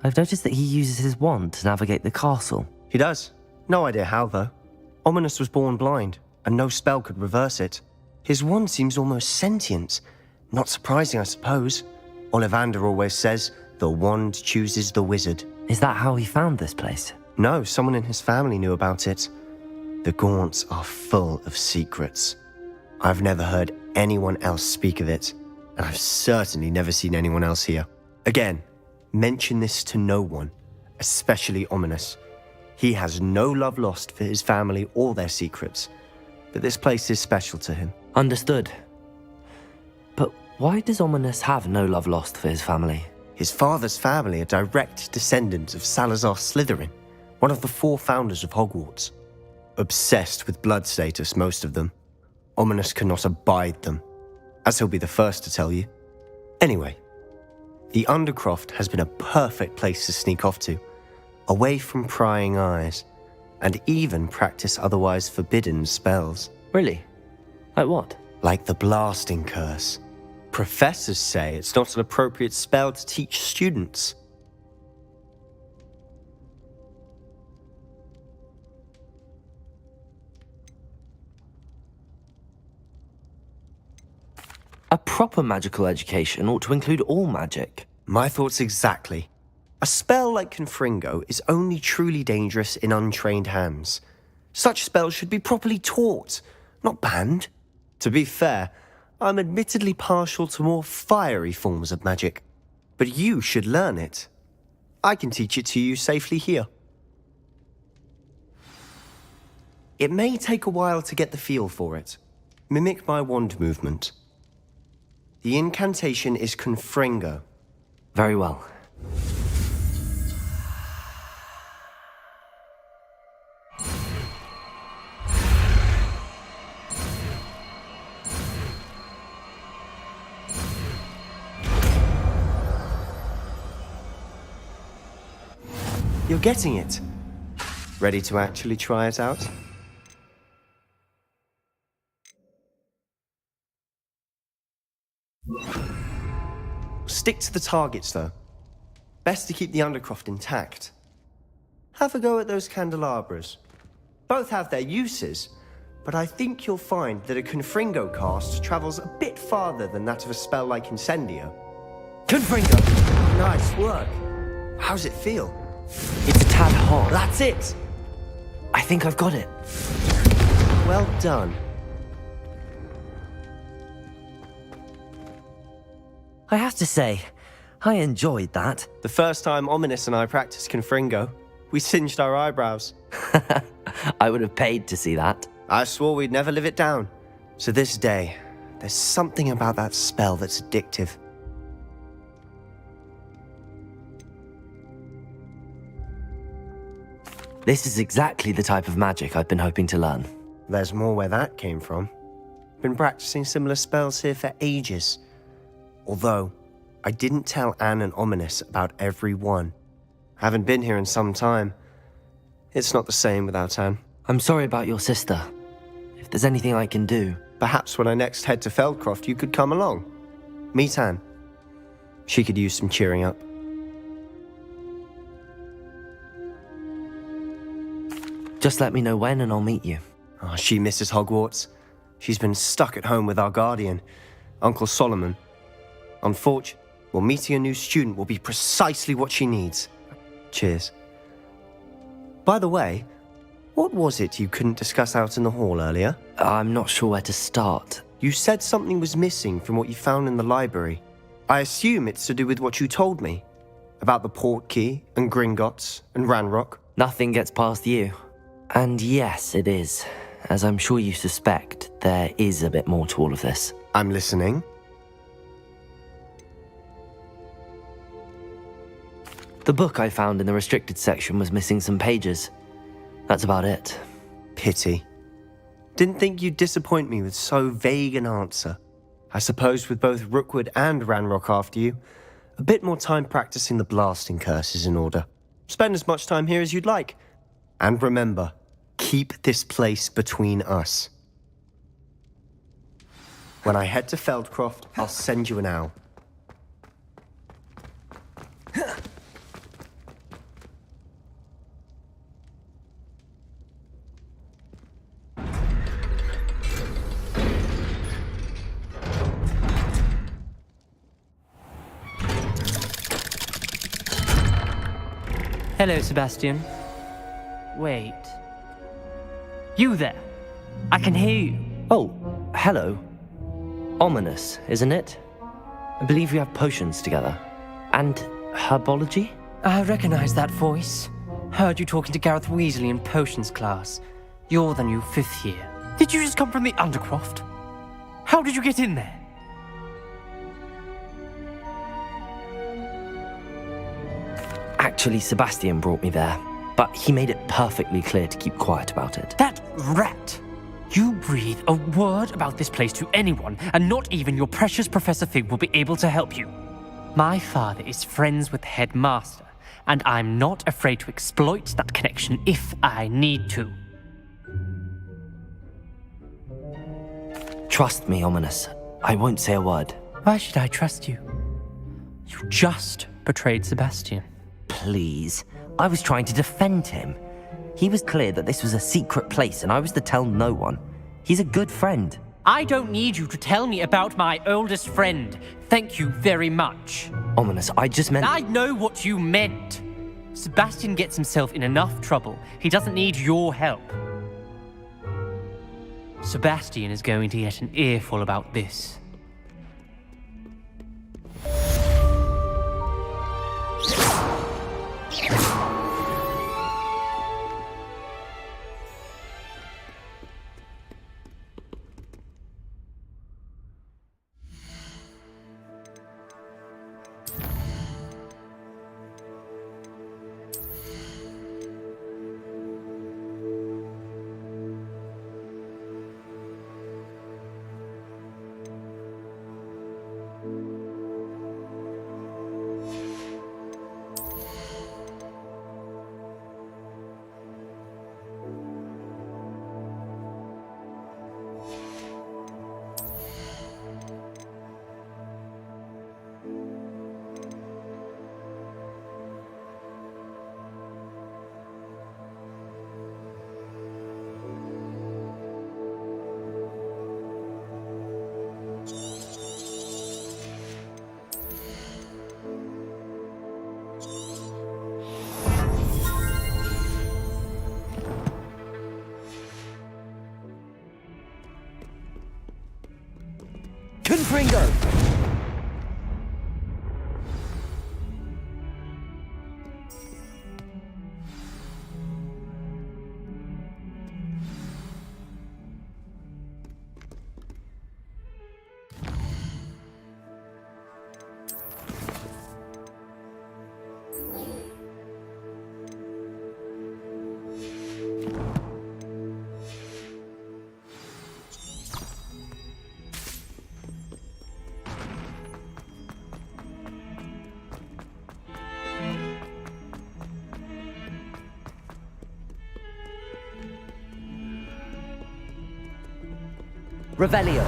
I've noticed that he uses his wand to navigate the castle. He does. No idea how, though. Ominous was born blind, and no spell could reverse it. His wand seems almost sentient. Not surprising, I suppose. Ollivander always says, the wand chooses the wizard. Is that how he found this place? No, someone in his family knew about it. The Gaunts are full of secrets. I've never heard anyone else speak of it, and I've certainly never seen anyone else here. Again, mention this to no one, especially Ominous. He has no love lost for his family or their secrets, but this place is special to him. Understood. But why does Ominous have no love lost for his family? His father's family are direct descendants of Salazar Slytherin, one of the 4 founders of Hogwarts. Obsessed with blood status, most of them. Ominous cannot abide them, as he'll be the first to tell you. Anyway, the Undercroft has been a perfect place to sneak off to, away from prying eyes, and even practice otherwise forbidden spells. Really? Like what? Like the blasting curse. Professors say it's not an appropriate spell to teach students. A proper magical education ought to include all magic. My thoughts exactly. A spell like Confringo is only truly dangerous in untrained hands. Such spells should be properly taught, not banned. To be fair, I'm admittedly partial to more fiery forms of magic, but you should learn it. I can teach it to you safely here. It may take a while to get the feel for it. Mimic my wand movement. The incantation is Confringo. Very well. You're getting it. Ready to actually try it out? Stick to the targets, though. Best to keep the Undercroft intact. Have a go at those candelabras. Both have their uses, but I think you'll find that a Confringo cast travels a bit farther than that of a spell like Incendio. Confringo! Nice work. How's it feel? It's a tad hot. That's it! I think I've got it. Well done. I have to say, I enjoyed that. The first time Ominous and I practiced Confringo, we singed our eyebrows. I would have paid to see that. I swore we'd never live it down. So this day, there's something about that spell that's addictive. This is exactly the type of magic I've been hoping to learn. There's more where that came from. Been practicing similar spells here for ages. Although, I didn't tell Anne and Ominous about every one. Haven't been here in some time. It's not the same without Anne. I'm sorry about your sister. If there's anything I can do... Perhaps when I next head to Feldcroft, you could come along. Meet Anne. She could use some cheering up. Just let me know when and I'll meet you. Oh, she misses Hogwarts. She's been stuck at home with our guardian, Uncle Solomon. Unfortunately, well, meeting a new student will be precisely what she needs. Cheers. By the way, what was it you couldn't discuss out in the hall earlier? I'm not sure where to start. You said something was missing from what you found in the library. I assume it's to do with what you told me. About the port key, and Gringotts, and Ranrock. Nothing gets past you. And yes, it is. As I'm sure you suspect, there is a bit more to all of this. I'm listening. The book I found in the restricted section was missing some pages. That's about it. Pity. Didn't think you'd disappoint me with so vague an answer. I suppose with both Rookwood and Ranrock after you, a bit more time practicing the blasting curse is in order. Spend as much time here as you'd like. And remember, keep this place between us. When I head to Feldcroft, I'll send you an owl. Hello, Sebastian. Wait. You there? I can hear you. Oh, hello. Ominous, isn't it? I believe we have potions together. And herbology? I recognize that voice. Heard you talking to Gareth Weasley in potions class. You're the new 5th year. Did you just come from the Undercroft? How did you get in there? Actually, Sebastian brought me there, but he made it perfectly clear to keep quiet about it. That rat! You breathe a word about this place to anyone, and not even your precious Professor Fig will be able to help you. My father is friends with the headmaster, and I'm not afraid to exploit that connection if I need to. Trust me, Ominous. I won't say a word. Why should I trust you? You just betrayed Sebastian. Please. I was trying to defend him. He was clear that this was a secret place and I was to tell no one. He's a good friend. I don't need you to tell me about my oldest friend. Thank you very much. Ominous, I just meant... I know what you meant. Sebastian gets himself in enough trouble. He doesn't need your help. Sebastian is going to get an earful about this. Move, Ringo! Revelio.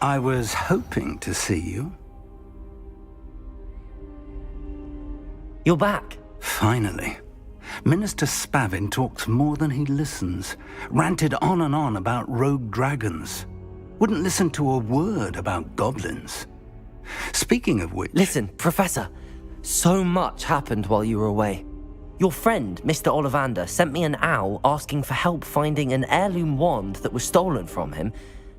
I was hoping to see you. You're back. Finally. Minister Spavin talks more than he listens. Ranted on and on about rogue dragons. Wouldn't listen to a word about goblins. Speaking of which... Listen, Professor. So much happened while you were away. Your friend, Mr. Ollivander, sent me an owl asking for help finding an heirloom wand that was stolen from him.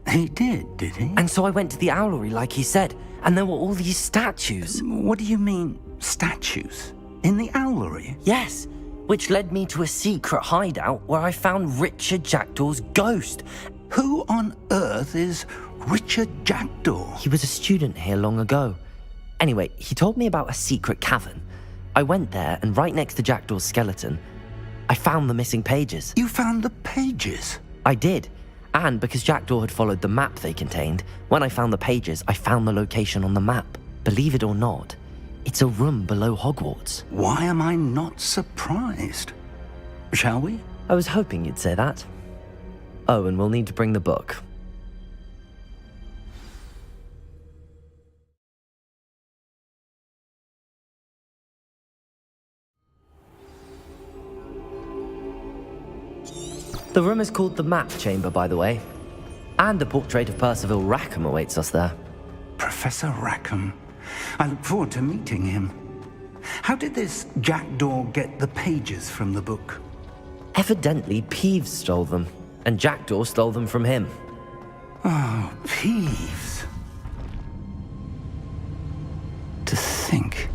He did he? And so I went to the owlery like he said, and there were all these statues. What do you mean, statues? In the owlery? Yes, which led me to a secret hideout where I found Richard Jackdaw's ghost. Who on earth is Richard Jackdaw? He was a student here long ago. Anyway, he told me about a secret cavern. I went there, and right next to Jackdaw's skeleton, I found the missing pages. You found the pages? I did. And because Jackdaw had followed the map they contained, when I found the pages, I found the location on the map. Believe it or not, it's a room below Hogwarts. Why am I not surprised? Shall we? I was hoping you'd say that. Oh, and we'll need to bring the book. The room is called the Map Chamber, by the way. And a portrait of Percival Rackham awaits us there. Professor Rackham. I look forward to meeting him. How did this Jackdaw get the pages from the book? Evidently, Peeves stole them, and Jackdaw stole them from him. Oh, Peeves. To think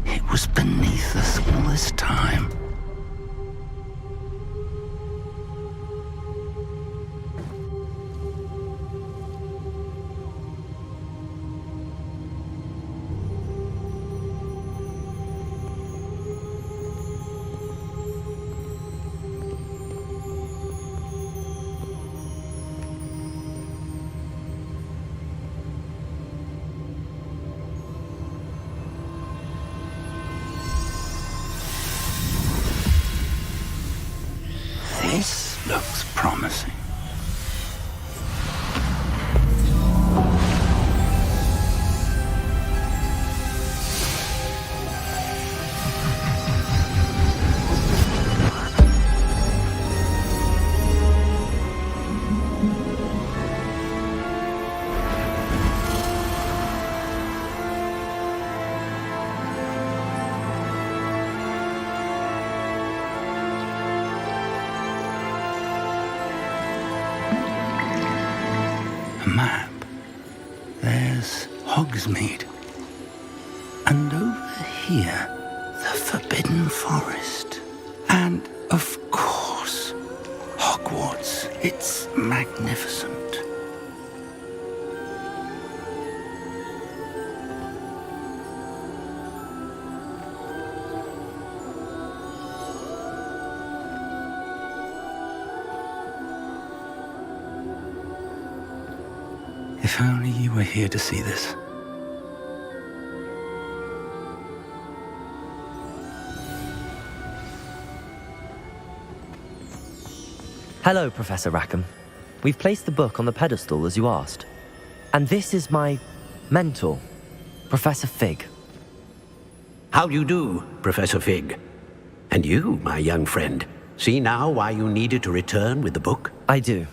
it was beneath us all this time. This looks promising. Map. There's Hogsmeade. And over here, the Forbidden Forest. And, of course, Hogwarts. It's magnificent. If only you were here to see this. Hello, Professor Rackham. We've placed the book on the pedestal as you asked. And this is my mentor, Professor Fig. How do you do, Professor Fig? And you, my young friend, see now why you needed to return with the book? I do.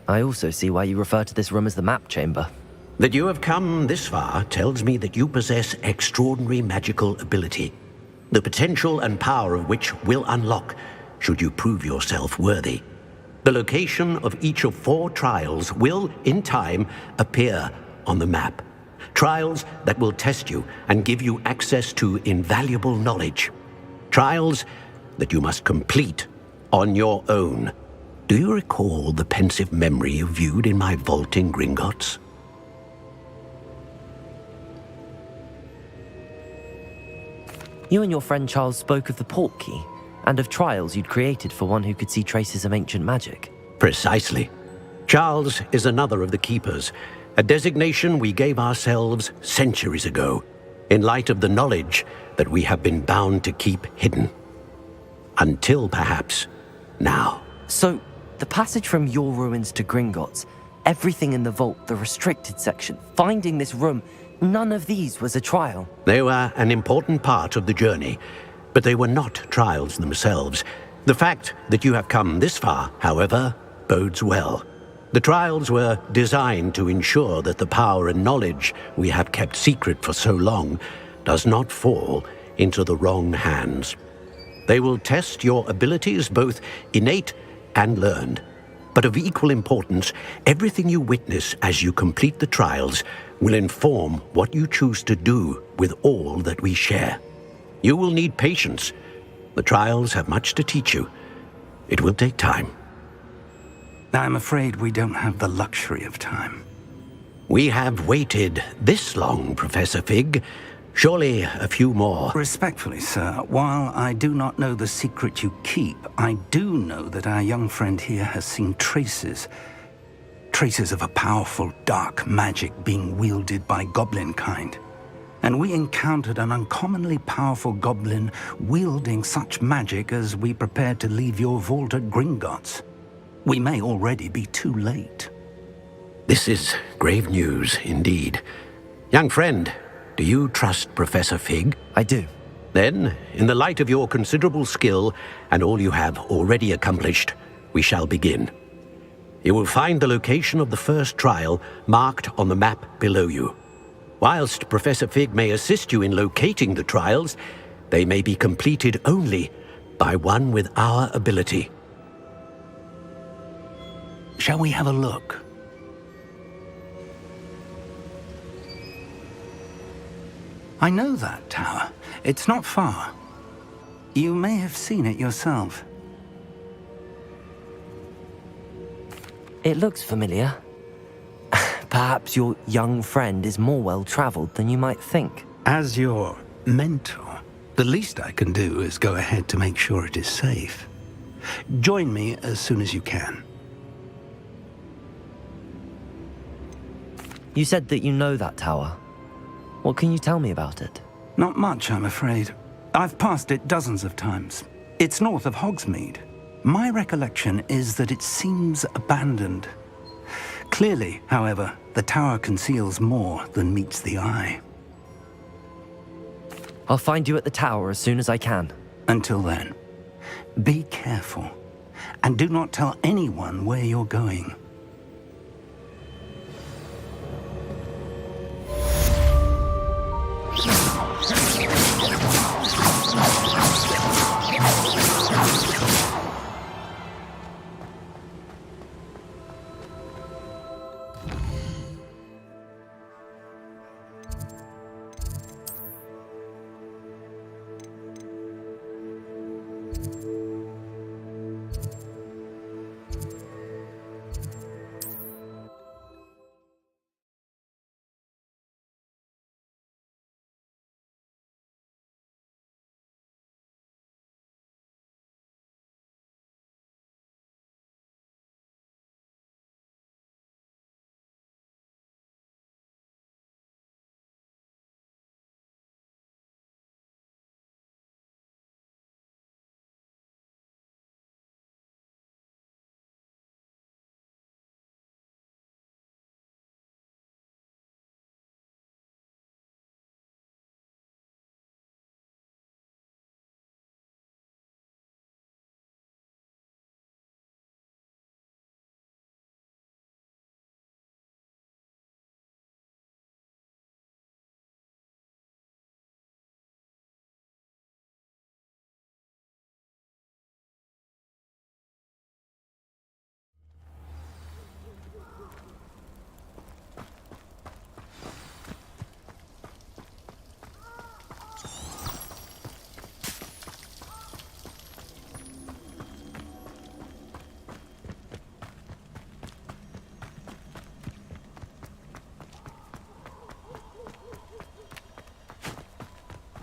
I also see why you refer to this room as the map chamber. That you have come this far tells me that you possess extraordinary magical ability, the potential and power of which will unlock should you prove yourself worthy. The location of each of 4 trials will, in time, appear on the map. Trials that will test you and give you access to invaluable knowledge. Trials that you must complete on your own. Do you recall the pensive memory you viewed in my vault in Gringotts? You and your friend Charles spoke of the port key, and of trials you'd created for one who could see traces of ancient magic. Precisely. Charles is another of the Keepers, a designation we gave ourselves centuries ago, in light of the knowledge that we have been bound to keep hidden. Until, perhaps, now. So, the passage from your ruins to Gringotts, everything in the vault, the restricted section, finding this room, none of these was a trial. They were an important part of the journey, but they were not trials themselves. The fact that you have come this far, however, bodes well. The trials were designed to ensure that the power and knowledge we have kept secret for so long does not fall into the wrong hands. They will test your abilities, both innate and learned. But of equal importance, everything you witness as you complete the trials will inform what you choose to do with all that we share. You will need patience. The trials have much to teach you. It will take time. I'm afraid we don't have the luxury of time. We have waited this long, Professor Fig. Surely a few more. Respectfully, sir, while I do not know the secret you keep, I do know that our young friend here has seen traces of a powerful dark magic being wielded by goblin kind. And we encountered an uncommonly powerful goblin wielding such magic as we prepared to leave your vault at Gringotts. We may already be too late. This is grave news indeed. Young friend, do you trust Professor Fig? I do. Then, in the light of your considerable skill and all you have already accomplished, we shall begin. You will find the location of the first trial marked on the map below you. Whilst Professor Fig may assist you in locating the trials, they may be completed only by one with our ability. Shall we have a look? I know that tower. It's not far. You may have seen it yourself. It looks familiar. Perhaps your young friend is more well-traveled than you might think. As your mentor, the least I can do is go ahead to make sure it is safe. Join me as soon as you can. You said that you know that tower. What can you tell me about it? Not much, I'm afraid. I've passed it dozens of times. It's north of Hogsmeade. My recollection is that it seems abandoned. Clearly, however, the tower conceals more than meets the eye. I'll find you at the tower as soon as I can. Until then, be careful, and do not tell anyone where you're going.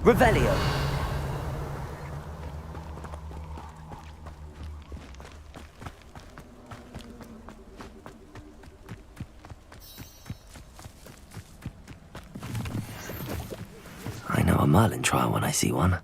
Revelio. I know a Merlin trial when I see one.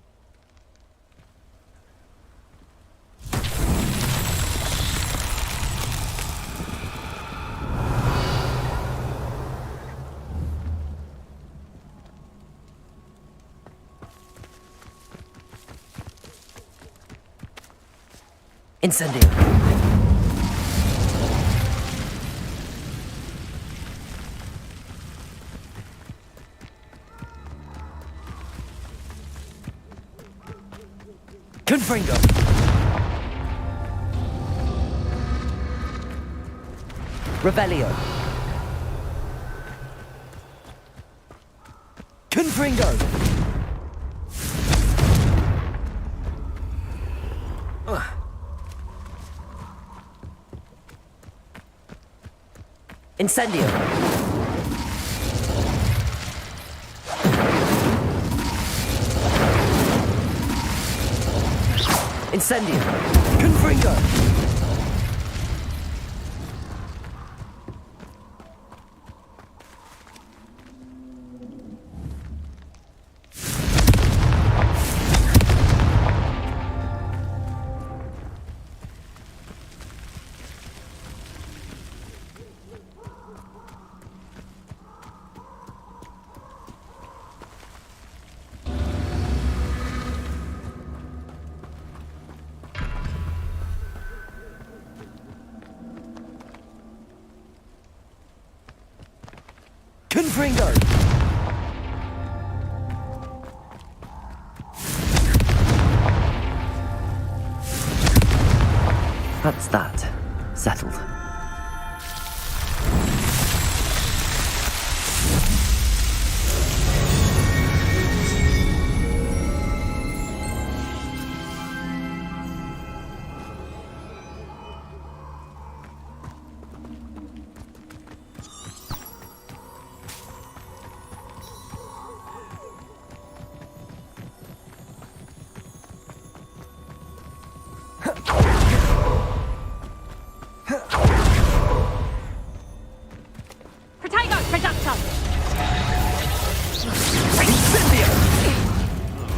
Incendio. Confringo. Revelio. Confringo. Incendio. Incendio. Confringo. Confringo! That's that. Settled.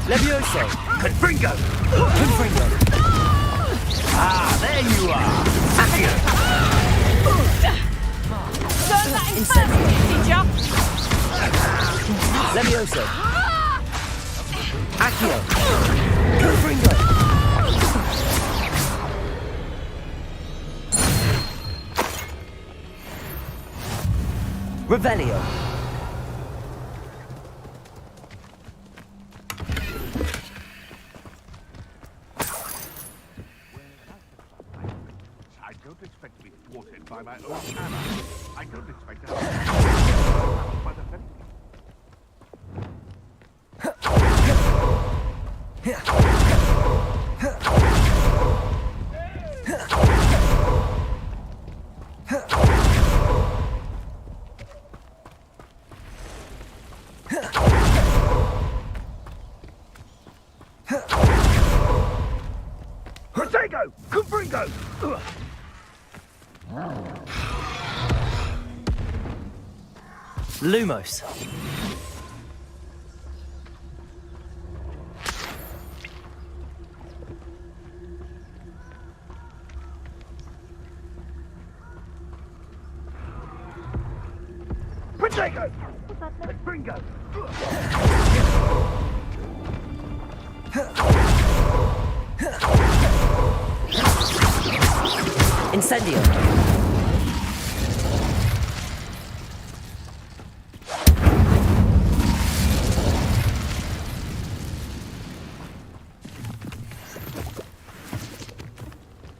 Levioso! Confringo! Confringo! Ah, there you are! Accio! Learn that in first, teacher! Levioso! Accio! Confringo! Revelio! I don't expect to be thwarted by my own ally. I don't expect to have by the very Protego! Confringo! Lumos! Protego! Confringo! Incendio!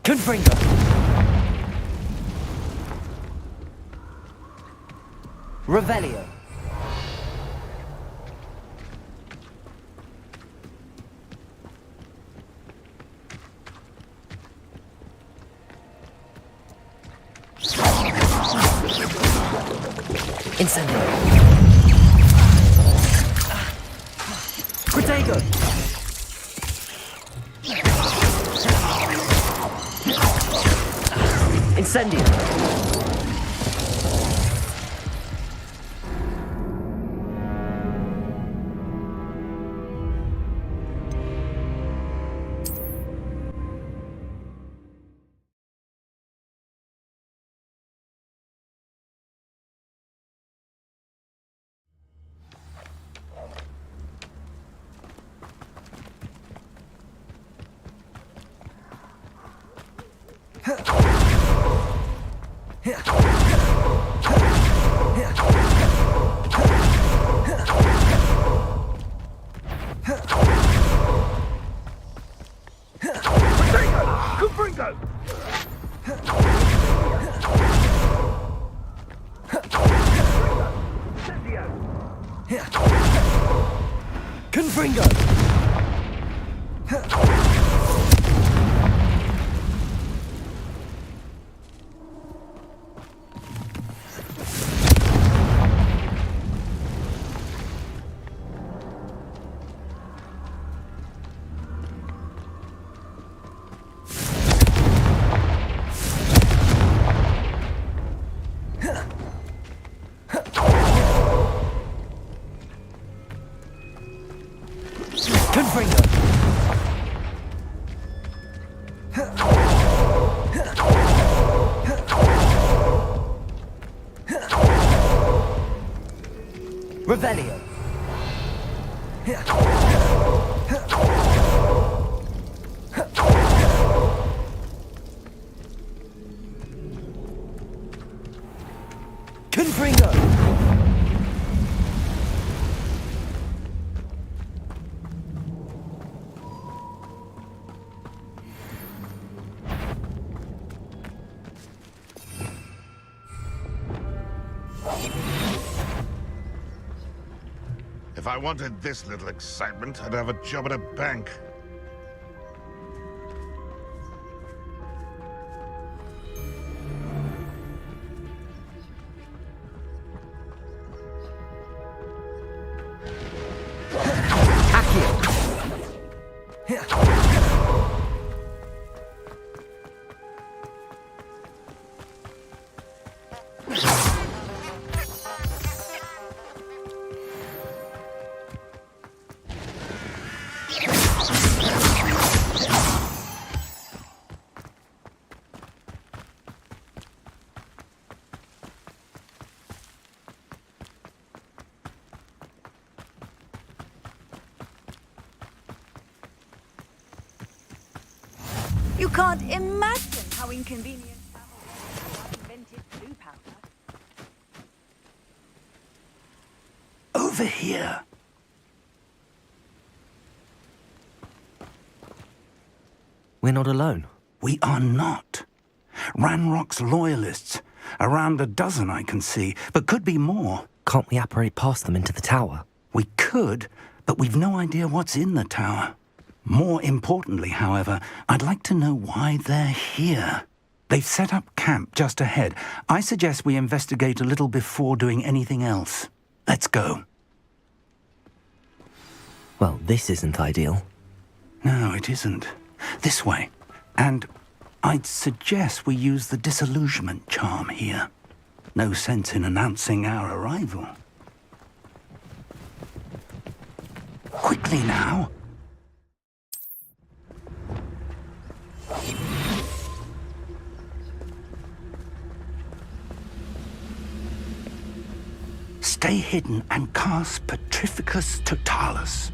Confringo! Revelio! Incendio! Protego! Incendio! Confringo! Confringo! Revelio! Confringo! If I wanted this little excitement, I'd have a job at a bank. You can't imagine how inconvenient I invented blue powder. Over here. We're not alone. We are not. Ranrock's loyalists. Around a dozen I can see, but could be more. Can't we apparate past them into the tower? We could, but we've no idea what's in the tower. More importantly, however, I'd like to know why they're here. They've set up camp just ahead. I suggest we investigate a little before doing anything else. Let's go. Well, this isn't ideal. No, it isn't. This way. And I'd suggest we use the disillusionment charm here. No sense in announcing our arrival. Quickly now. Stay hidden and cast Petrificus Totalis.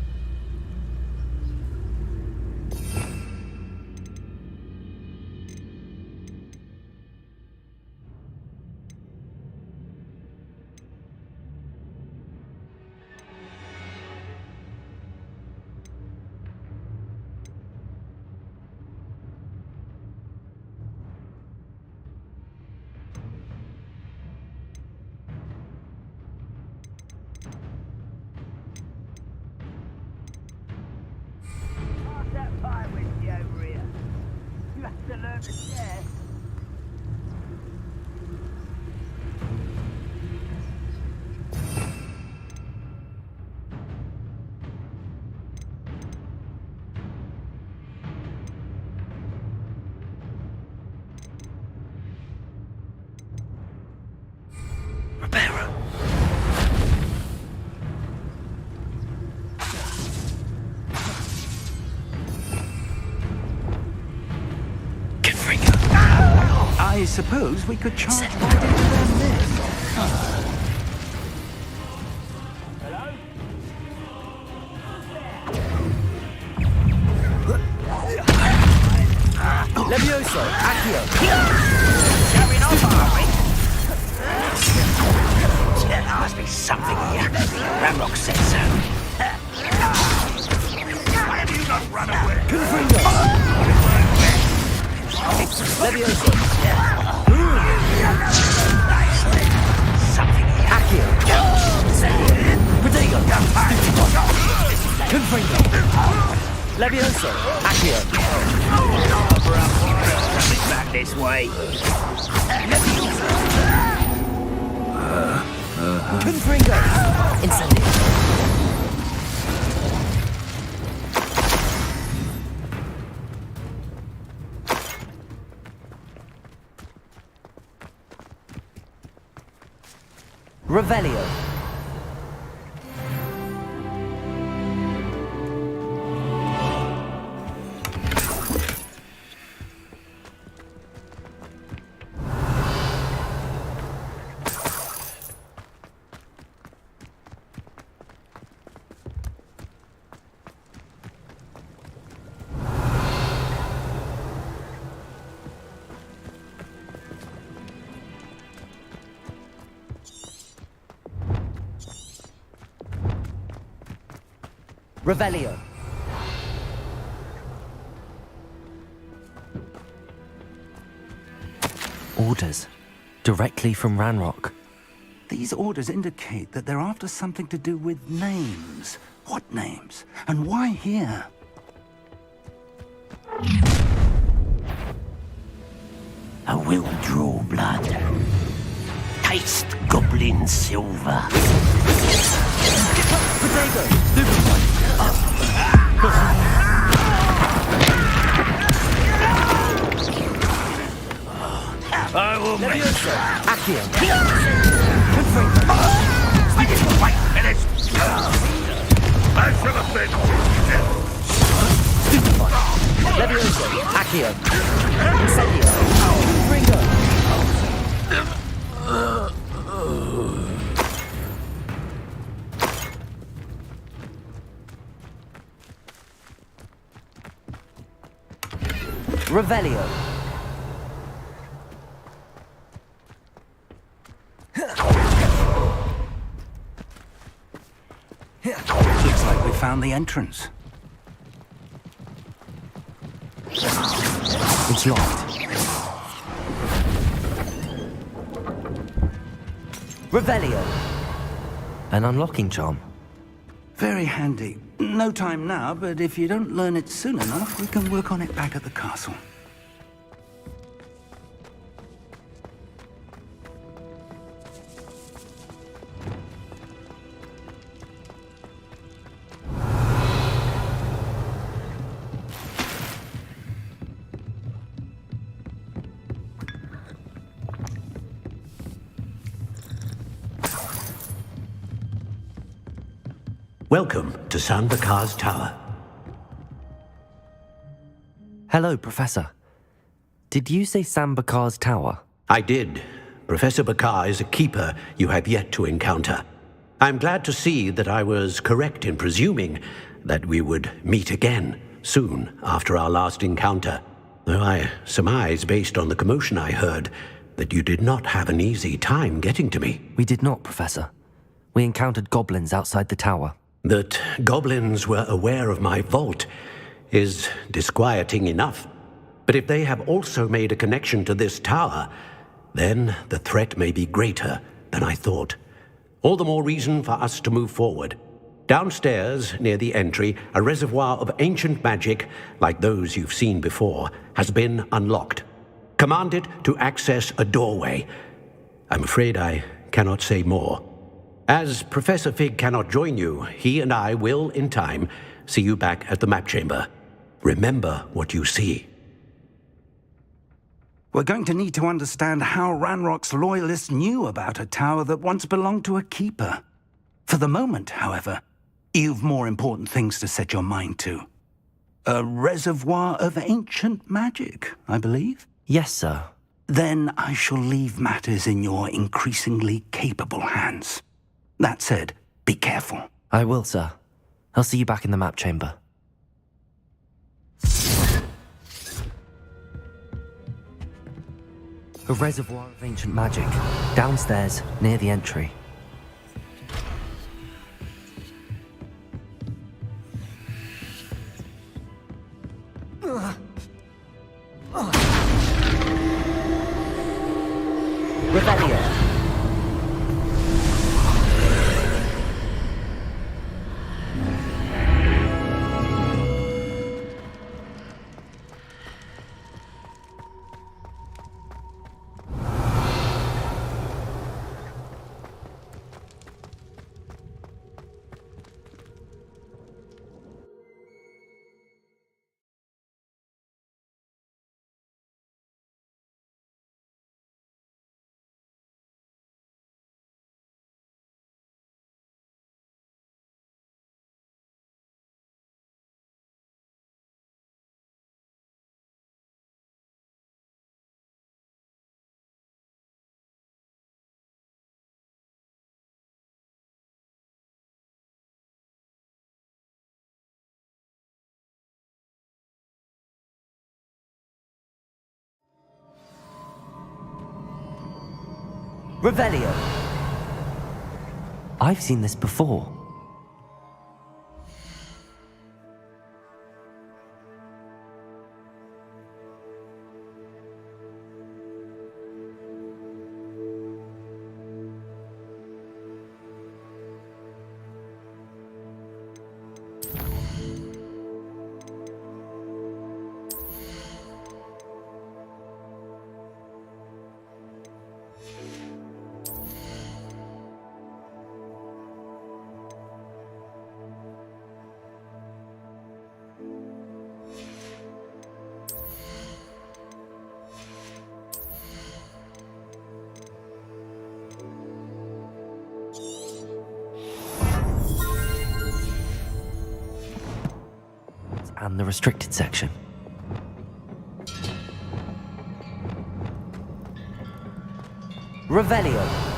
suppose we could charge right into their lift. Levioso, Accio. Going off, are we? There must be something here. Ramrock said so. Why have you not run away? Confringo. Levioso. Something here. Accio. Prodigo. Confringo. Levioso, Accio. Coming back this way. Confringo. Incendio. Revelio. Revelio. Orders. Directly from Ranrock. These orders indicate that they're after something to do with names. What names? And why here? I will draw blood. Taste goblin silver. Prodigo. I will make Levioso, Accio. Wait a minute! I should have been... Levioso, Accio. Incendio. Confringo. Revelio. Looks like we found the entrance. It's locked. Revelio. An unlocking charm. Very handy. No time now, but if you don't learn it soon enough, we can work on it back at the castle. Welcome to San Bakar's Tower. Hello, Professor. Did you say Sam Bakar's tower? I did. Professor Bakar is a keeper you have yet to encounter. I'm glad to see that I was correct in presuming that we would meet again soon after our last encounter, though I surmise, based on the commotion I heard, that you did not have an easy time getting to me. We did not, Professor. We encountered goblins outside the tower. That goblins were aware of my vault is disquieting enough. But if they have also made a connection to this tower, then the threat may be greater than I thought. All the more reason for us to move forward. Downstairs, near the entry, a reservoir of ancient magic, like those you've seen before, has been unlocked. Command it to access a doorway. I'm afraid I cannot say more. As Professor Fig cannot join you, he and I will, in time, see you back at the map chamber. Remember what you see. We're going to need to understand how Ranrock's loyalists knew about a tower that once belonged to a keeper. For the moment, however, you've more important things to set your mind to. A reservoir of ancient magic, I believe? Yes, sir. then I shall leave matters in your increasingly capable hands. That said, be careful. I will, sir. I'll see you back in the map chamber. A reservoir of ancient magic, downstairs, near the entry. Revelio. Revelio. I've seen this before. And the restricted section. Revelio.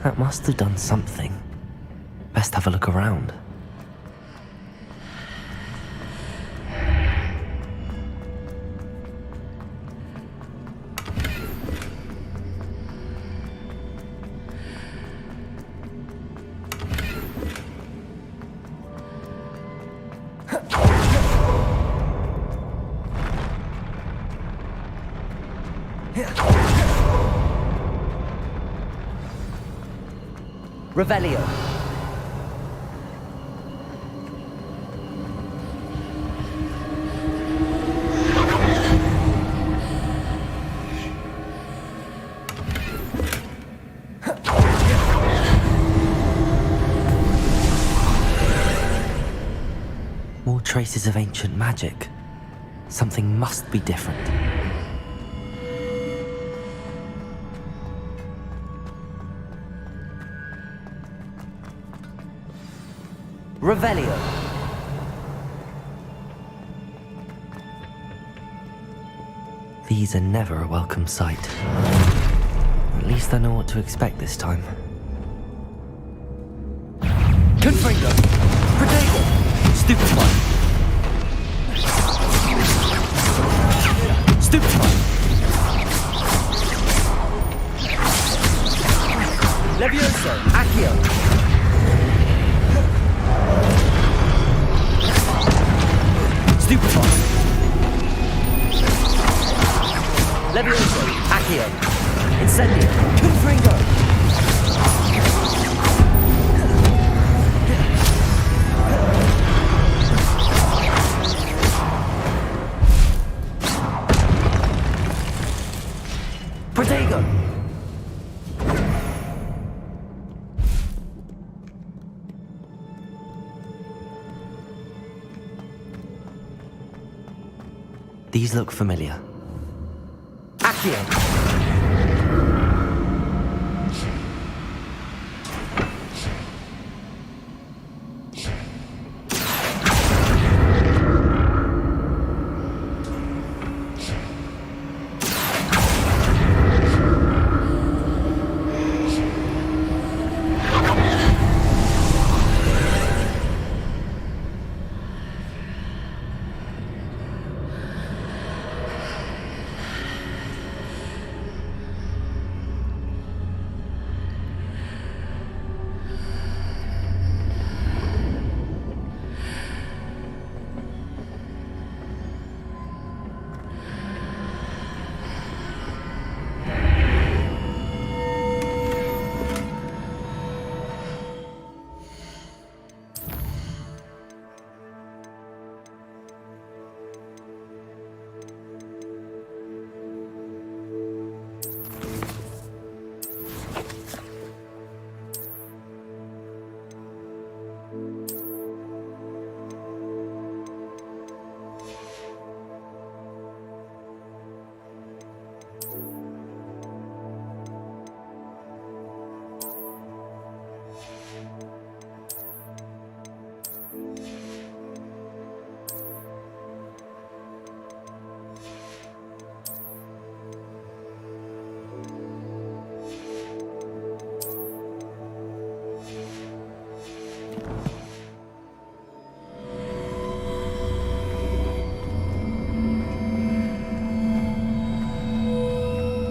That must have done something. Best have a look around. Revelio. More traces of ancient magic. Something must be different. Revelio. These are never a welcome sight. At least I know what to expect this time. Confringo! Protego! Stupefy! Stupefy! Levioso! Accio! Stupefy! Levioso! Accio! Incendio! Confringo! Protego! These look familiar. Accio!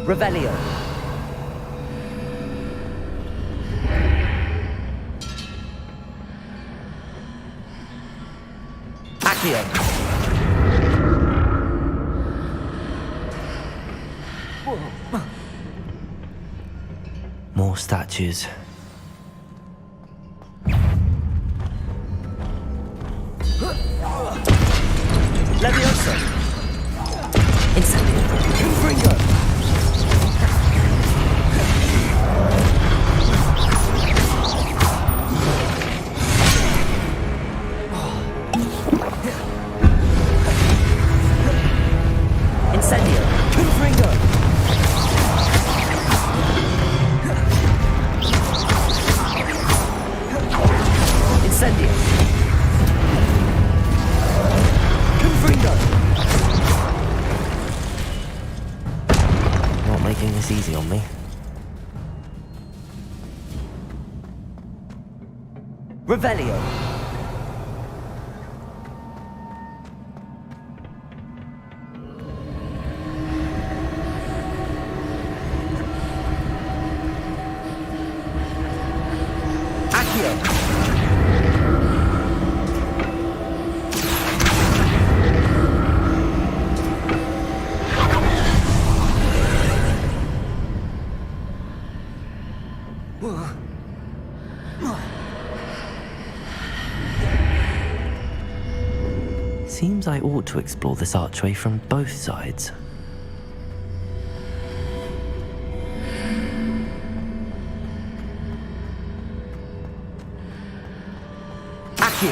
Revelio. Accio. More statues. Leviosa! Incendio! Confringo! Incendio! Confringo! Incendio! Confringo! Not making this easy on me. Revelio! Seems I ought to explore this archway from both sides. Accio!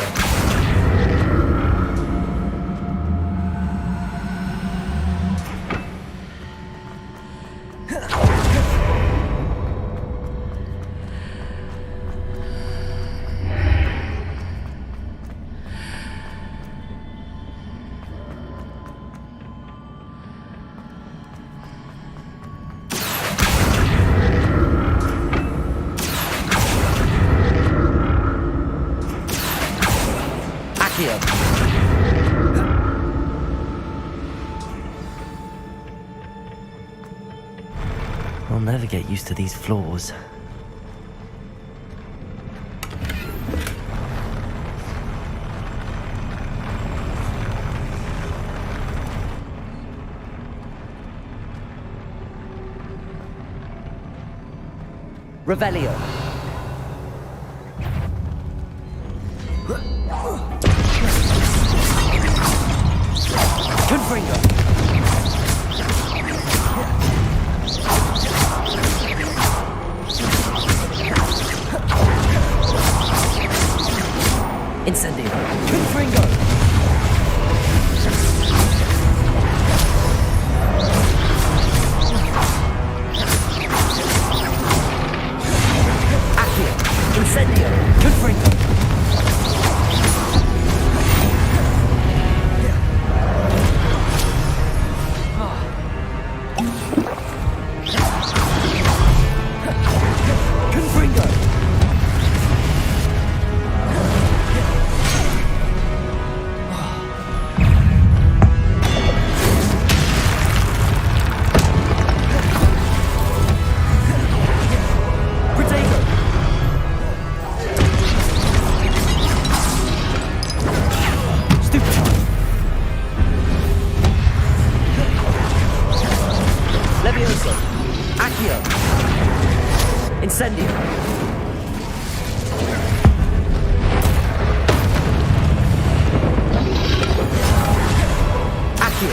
I'll never get used to these floors. Revelio! Confringo! Incendio! Confringo! Levioso! Accio! Incendio! Accio!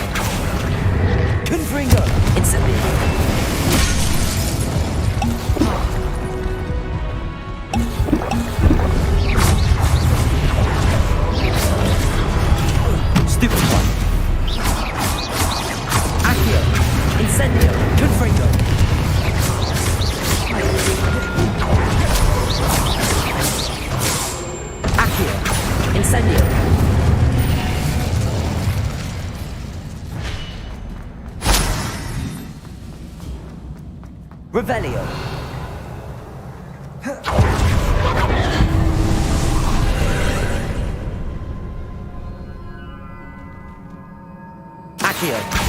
Confringo! Incendio! Stupefy! Accio! Incendio! Confringo! Accio! Incendio! Revelio! Accio!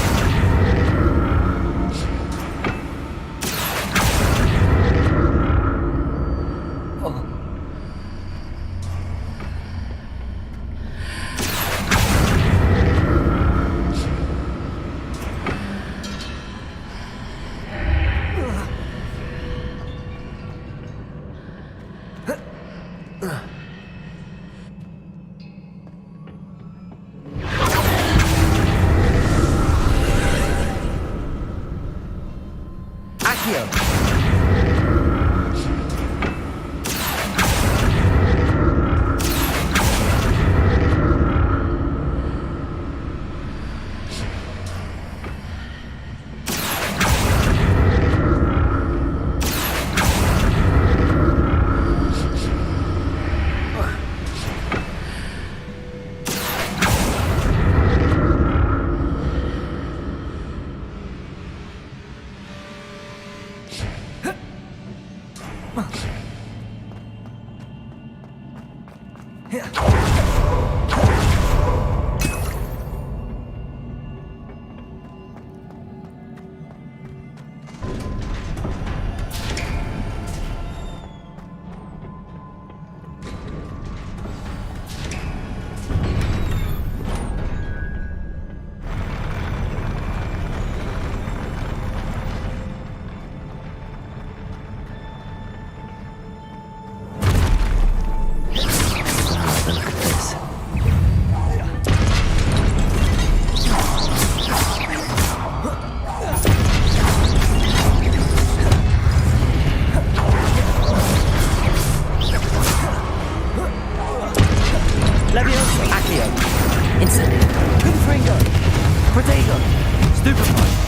Levioso! Accio! Incendio! Confringo! Protego! Stupefy!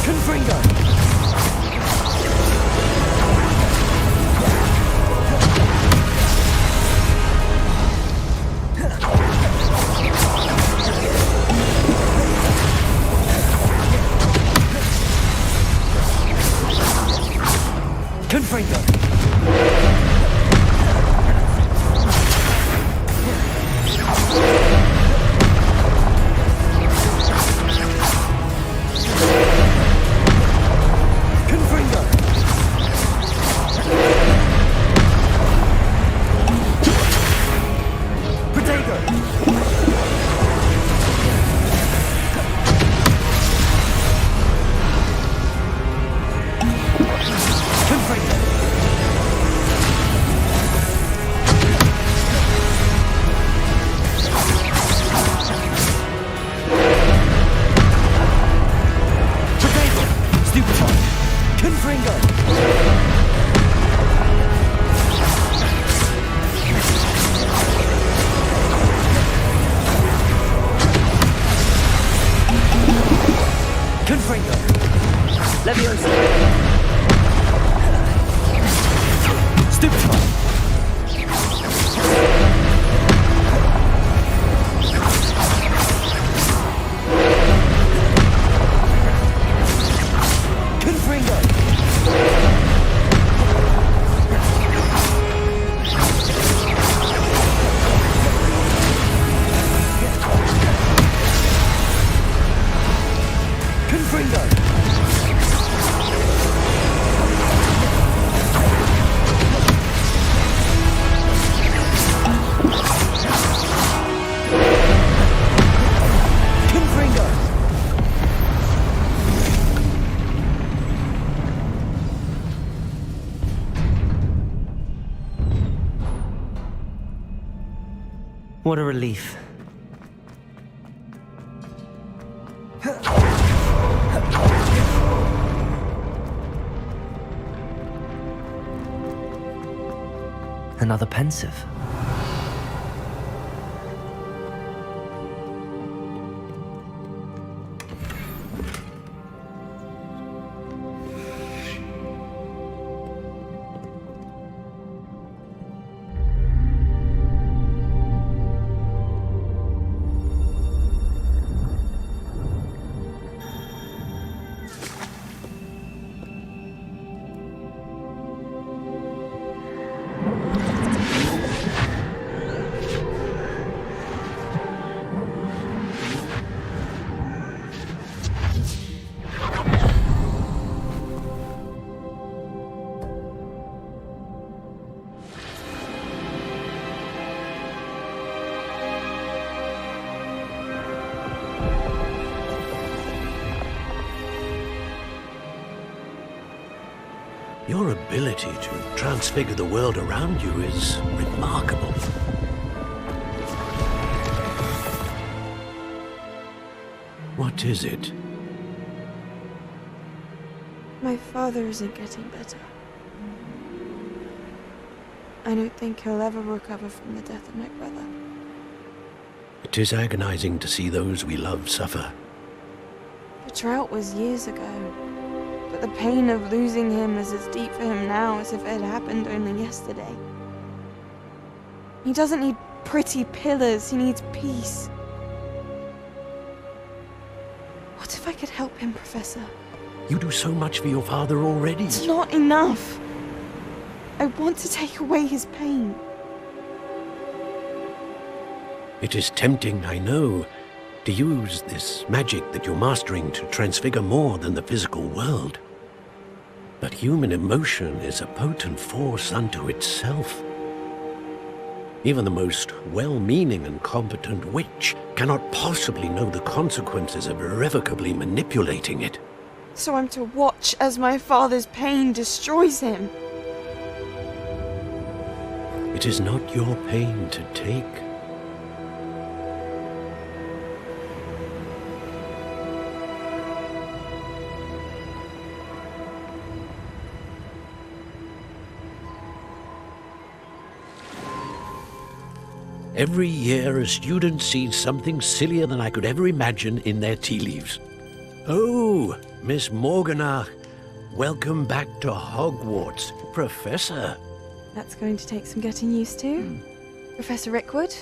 Confringo! What a relief. Another pensive. Your ability to transfigure the world around you is remarkable. What is it? My father isn't getting better. I don't think he'll ever recover from the death of my brother. It is agonizing to see those we love suffer. The drought was years ago, but the pain of losing him is as deep for him now as if it had happened only yesterday. He doesn't need pretty pillars, he needs peace. What if I could help him, Professor? You do so much for your father already. It's not enough. I want to take away his pain. It is tempting, I know, to use this magic that you're mastering to transfigure more than the physical world. But human emotion is a potent force unto itself. Even the most well-meaning and competent witch cannot possibly know the consequences of irrevocably manipulating it. So I'm to watch as my father's pain destroys him. It is not your pain to take. Every year, a student sees something sillier than I could ever imagine in their tea leaves. Oh, Miss Morganach, welcome back to Hogwarts, Professor. That's going to take some getting used to. Professor Rickwood?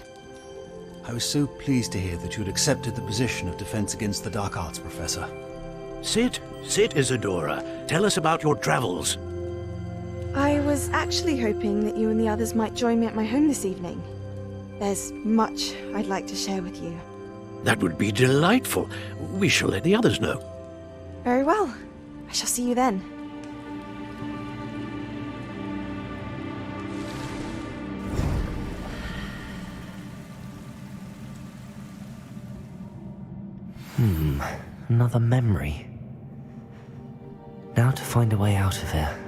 I was so pleased to hear that you had accepted the position of Defense Against the Dark Arts, Professor. Sit, Isadora. Tell us about your travels. I was actually hoping that you and the others might join me at my home this evening. There's much I'd like to share with you. That would be delightful. We shall let the others know. Very well. I shall see you then. Another memory. Now to find a way out of here.